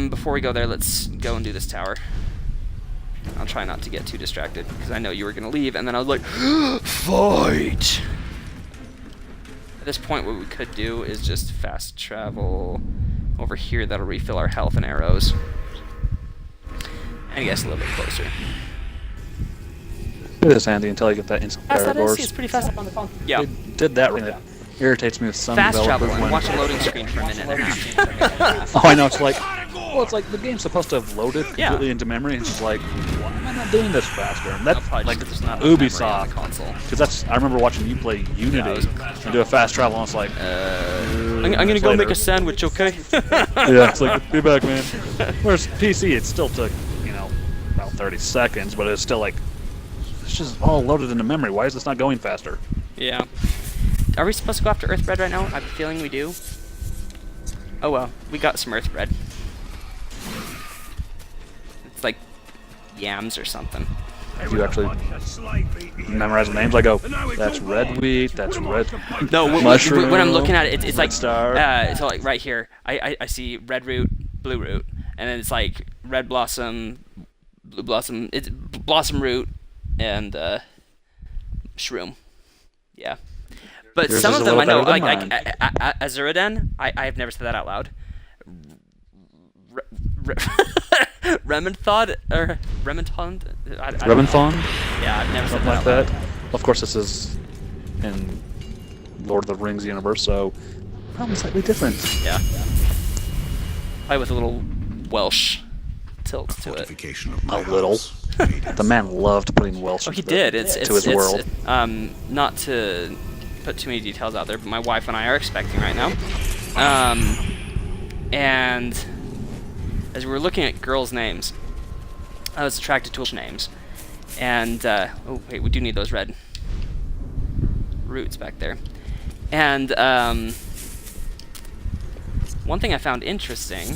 Before we go there, let's go and do this tower. I'll try not to get too distracted, because I know you were going to leave, and then I was like, fight! At this point, what we could do is just fast travel over here. That'll refill our health and arrows. And get us a little bit closer. It is handy until you get that instant Fast power that is, doors. it's pretty fast up on the phone. Yeah. They did that right. It irritates me with some fast developers travel and when... watch a loading screen for a minute and a half. Oh, I know, it's like... Well, it's like the game's supposed to have loaded completely into memory, and it's just like, why am I not doing this faster? And that's like Ubisoft. Because that's, I remember watching you play Unity and do a fast travel, and it's like, I'm gonna go make a sandwich, okay? Yeah, it's like, be back, man. Whereas PC, it still took, about 30 seconds, but it's still like, it's just all loaded into memory. Why is this not going faster? Yeah. Are we supposed to go after Earthbread right now? I have a feeling we do. Oh well, we got some Earthbread. It's like yams or something. If you actually memorize the names, I go, that's red wheat, that's red mushroom. When I'm looking at it, it's like star. So like right here, I see red root, blue root, and then it's like red blossom, blue blossom, it's blossom root, and shroom. Yeah. But Yours some of them I know, like Azuraden, I've never said that out loud. Rementhod or Rementhond? Rementhond? Yeah, I've never said Something like that. that. Of course, this is in Lord of the Rings universe, so probably slightly different. Yeah. Probably with a little Welsh tilt to it. A little. The man loved putting Welsh he did. It's to his world. Not to put too many details out there, but my wife and I are expecting right now. And as we were looking at girls' names, I was attracted to names. And, oh, wait, we do need those red roots back there. And, one thing I found interesting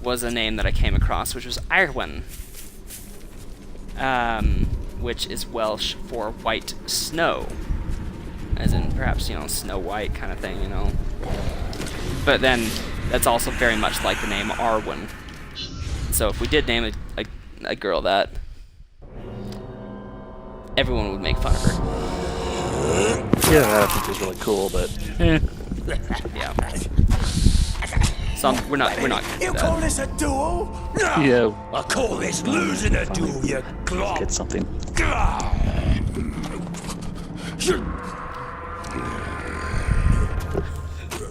was a name that I came across, which was Irwin, which is Welsh for white snow. As in, perhaps, Snow White kind of thing, But then, that's also very much like the name Arwen. So if we did name a girl that, everyone would make fun of her. Yeah, I think is really cool, but yeah. So we're not gonna do You that. call this a duel? Yeah. I call this losing a duel, you clop. Get something.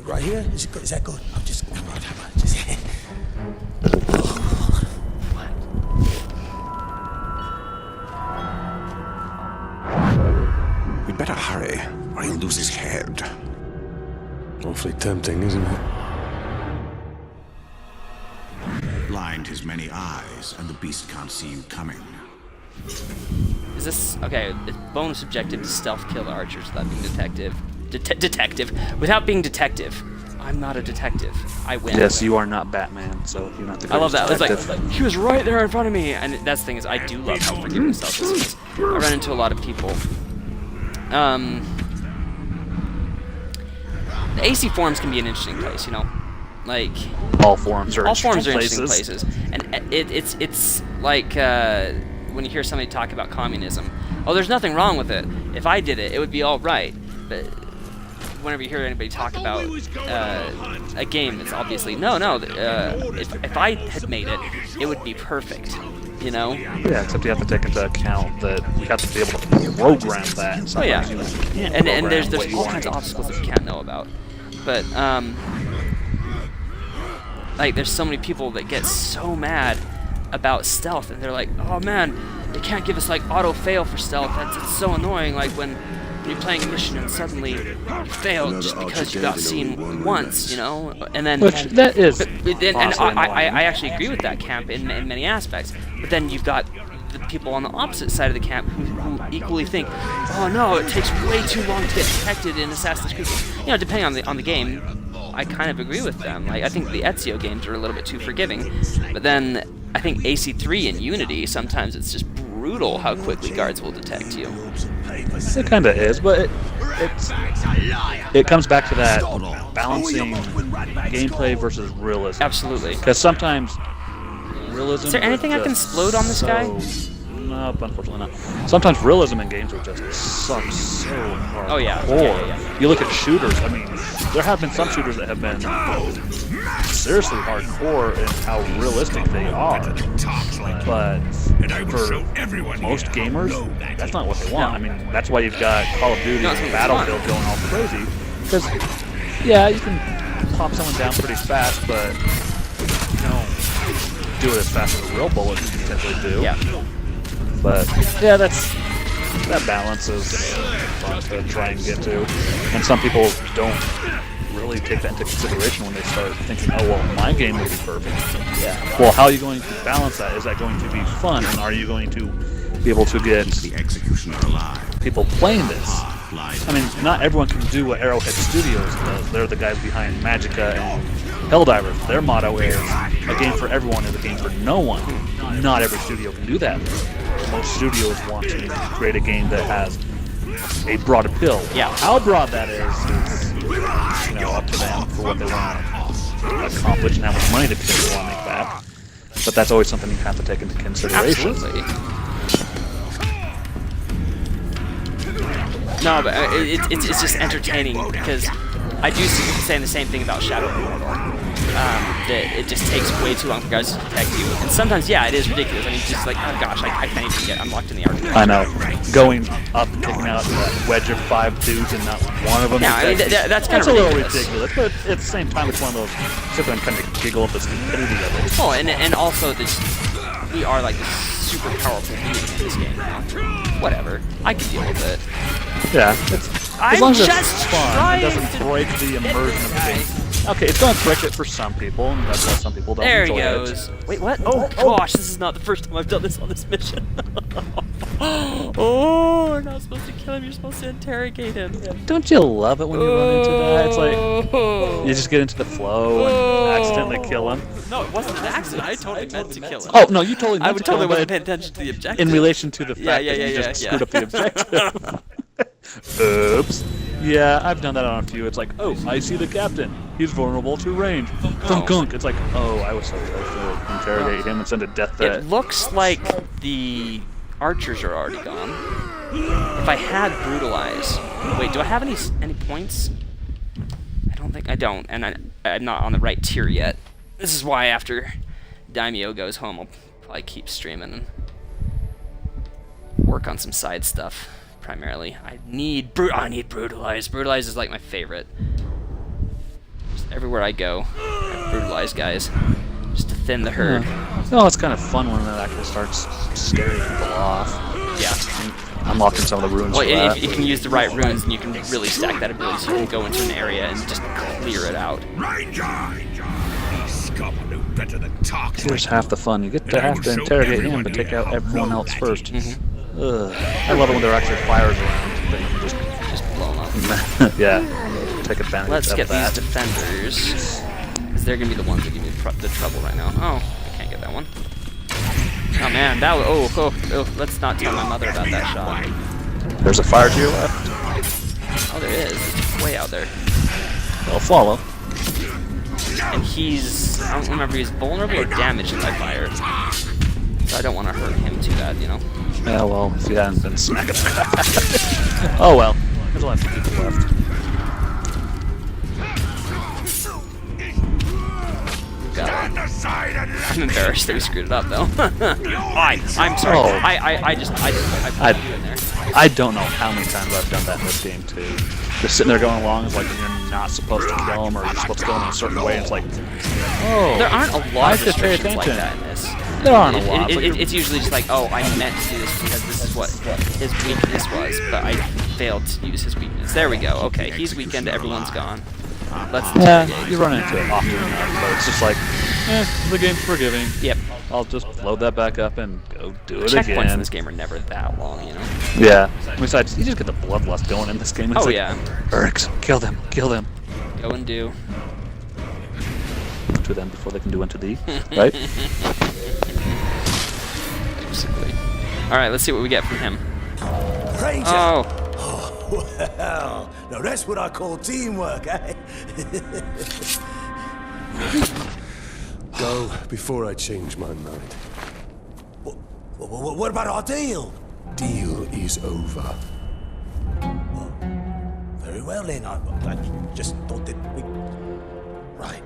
Right here? Is that good? I'm just... We'd better hurry, or he'll lose his head. Awfully tempting, isn't it? Blind his many eyes, and the beast can't see you coming. Is this okay? It's bonus objective to stealth kill the archers without being detective. Without being detective. I'm not a detective. I win. Yes, you are not Batman, so you're not the I love that. It's detective. like he was right there in front of me, and that's the thing is I do love how forgiving stealth is. I run into a lot of people. The AC forums can be an interesting place, you know, like all forums are interesting places, and it's like when you hear somebody talk about communism. Oh, there's nothing wrong with it. If I did it, it would be all right. But whenever you hear anybody talk about a game, it's obviously no. If I had made it, it would be perfect. You know? Yeah, except you have to take into account that you have to be able to program that. Oh yeah, and there's all kinds of want. obstacles that you can't know about. But like there's so many people that get so mad about stealth, and they're like, oh man, they can't give us like auto fail for stealth. It's so annoying. Like when you're playing a mission and suddenly you fail just because you got seen once, you know, and then Which that is. and I actually agree with that camp in many aspects. But then you've got the people on the opposite side of the camp who equally think, oh no, it takes way too long to get detected in Assassin's Creed. You know, depending on the game, I kind of agree with them. Like I think the Ezio games are a little bit too forgiving, but then I think AC3 and Unity sometimes it's just brutal how quickly guards will detect you. It kind of is, but it comes back to that balancing gameplay versus realism. Absolutely. Because sometimes realism. Is there anything I can explode on this guy? No, unfortunately not. Sometimes realism in games will just suck so hard. Oh yeah. You look at shooters. I mean, there have been some shooters that have been seriously hardcore in how realistic they are. But for most gamers, that's not what they want. I mean, that's why you've got Call of Duty and Battlefield going all crazy. Because, yeah, you can pop someone down pretty fast, but you don't do it as fast as a real bullet can potentially do. Yeah. But yeah, that balance is fun to try and get to, and some people don't really take that into consideration when they start thinking, oh well, my game would be perfect. Yeah. Well, how are you going to balance that? Is that going to be fun, and are you going to be able to get the executioner alive? People playing this? I mean, not everyone can do what Arrowhead Studios does. They're the guys behind Magicka and Helldivers. Their motto is, a game for everyone is a game for no one. Not every studio can do that. Most studios want to create a game that has a broad appeal. Yeah. How broad that is up to them for what they want to accomplish and how much money they want to make back. But that's always something you have to take into consideration. Absolutely. No, but it's just entertaining because I do see people saying the same thing about Shadow of Mordor. That it just takes way too long for guys to detect you. And sometimes, yeah, it is ridiculous. I mean, just like, oh gosh, I can't even get, I'm locked in the arc. I know. Going up, taking out that wedge of 5 dudes and not one of them. Yeah, I mean, that's kind of a little ridiculous. But at the same time, it's one of those, sit there and kind of giggle at the stupidity of it. Oh, and also this, we are like this super powerful being in this game now. Whatever, I can deal with it. Yeah, as long as it's fun, it doesn't break the immersion of the game. Okay, it's going to break it for some people, and that's why some people don't enjoy it. There he goes. Wait, what? Oh gosh, this is not the first time I've done this on this mission. Oh, we're not supposed to kill him, you're supposed to interrogate him. Don't you love it when you run into that? It's like, you just get into the flow and accidentally kill him. No, it wasn't an accident, I totally meant to kill him. Oh, no, you totally meant to kill him. I totally wasn't paying attention to the objective. In relation to the fact that you just screwed up the objective. Oops. Yeah, I've done that on a few. It's like, oh, I see the captain. He's vulnerable to range. Gunk gunk. It's like, oh, I was supposed to interrogate him and send a death threat. It looks like the archers are already gone. If I had brutalize, wait, do I have any points? I don't think I don't, and I'm not on the right tier yet. This is why after Daimyo goes home, I'll probably keep streaming and work on some side stuff. Primarily, I need brutalize. Brutalize is like my favorite. Just everywhere I go, I brutalize guys, just to thin the herd. No, it's kind of fun when it actually starts scaring people off. Yeah. Unlocking some of the runes. Well, if you can use the right runes, then you can really stack that ability. So you can go into an area and just clear it out. better than talk. Here's half the fun. You get to have to interrogate him, but take out everyone else first. Ugh. I love it when there are actually fires around. Then you can Just blow them up. yeah, take advantage Let's of get that. these defenders, because they're gonna be the ones that give me the trouble right now. Oh, I can't get that one. Oh man, that was, oh, let's not tell my mother about that shot. There's a fire to your left. Oh, there is. It's way out there. I'll follow. And he's, I don't remember, he's vulnerable or damaged by fire. So I don't want to hurt him too bad, you know? Yeah, well, if he hadn't been smacking. Oh well, there's a lot of people left. I'm embarrassed that we screwed it up, though. I'm sorry. Oh. I put you in there. I don't know how many times I've done that in this game too. Just sitting there going along, it's like you're not supposed to kill him, or you're supposed to go in a certain way. It's like, oh, There aren't a lot of I have to pay restrictions like attention. that in this. There aren't a lot. It's usually just like, oh, I meant to do this because this is what his weakness was, but I failed to use his weakness. There we go. Okay, he's weakened. Everyone's gone. Let's Yeah, interrogate. you run into it often enough, but it's just like, the game's forgiving. Yep. I'll just load that back up and go do it Checkpoints again. in this game are never that long, you know? Yeah. Besides, you just get the bloodlust going in this game. It's Oh, like, yeah. Urks, kill them, kill them. Go and do. To them before they can do unto thee, right? Basically. Alright, let's see what we get from him. Ranger! Oh. Well, now that's what I call teamwork, eh? Go before I change my mind. What about our deal? Deal is over. Very well then, I just thought that we... Right.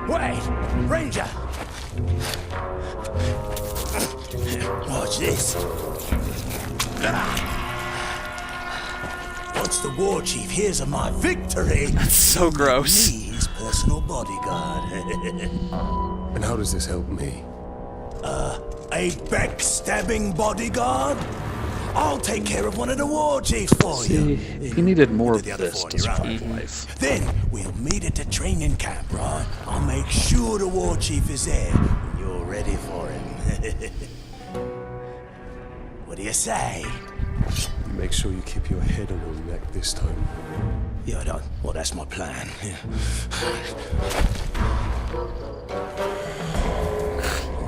Wait! Ranger! Watch this. Once the war chief hears of my victory... That's so gross. ...me his personal bodyguard. And how does this help me? A backstabbing bodyguard? I'll take care of one of the war chiefs for you. See, he needed more of The other this four, to you're right. survive life. Then we'll meet at the training camp, right? I'll make sure the war chief is there when you're ready for him. What do you say? Make sure you keep your head on your neck this time. Yeah, well, that's my plan. Yeah.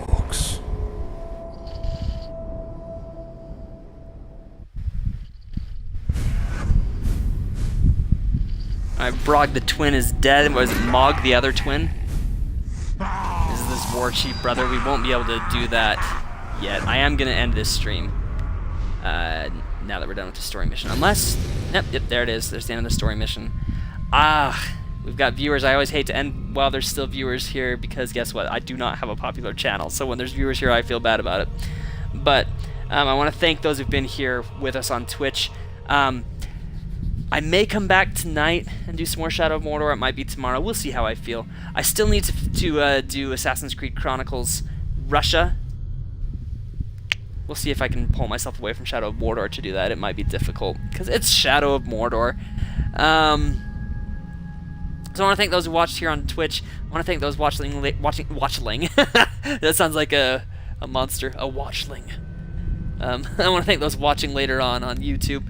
Orcs. Brog the twin is dead. Was it Mog the other twin? Is this war chief brother? We won't be able to do that yet. I am gonna end this stream now that we're done with the story mission. Unless, yep, there it is. There's the end of the story mission. We've got viewers. I always hate to end while there's still viewers here because guess what? I do not have a popular channel. So when there's viewers here, I feel bad about it. But I want to thank those who've been here with us on Twitch. I may come back tonight and do some more Shadow of Mordor. It might be tomorrow. We'll see how I feel. I still need to do Assassin's Creed Chronicles Russia. We'll see if I can pull myself away from Shadow of Mordor to do that. It might be difficult because it's Shadow of Mordor. So I want to thank those who watched here on Twitch. I want to thank those watchling. That sounds like a monster, a watchling. I want to thank those watching later on YouTube.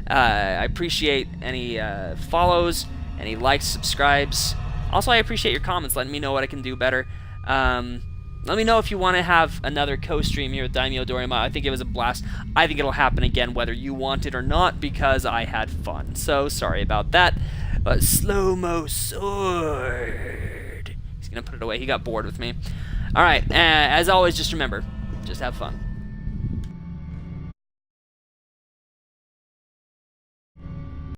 I appreciate any follows, any likes, subscribes. Also, I appreciate your comments, letting me know what I can do better. Let me know if you want to have another co-stream here with Daimyo DoriMa. I think it was a blast. I think it'll happen again whether you want it or not because I had fun. So, sorry about that. But slow-mo sword. He's going to put it away. He got bored with me. Alright, as always, just remember, just have fun.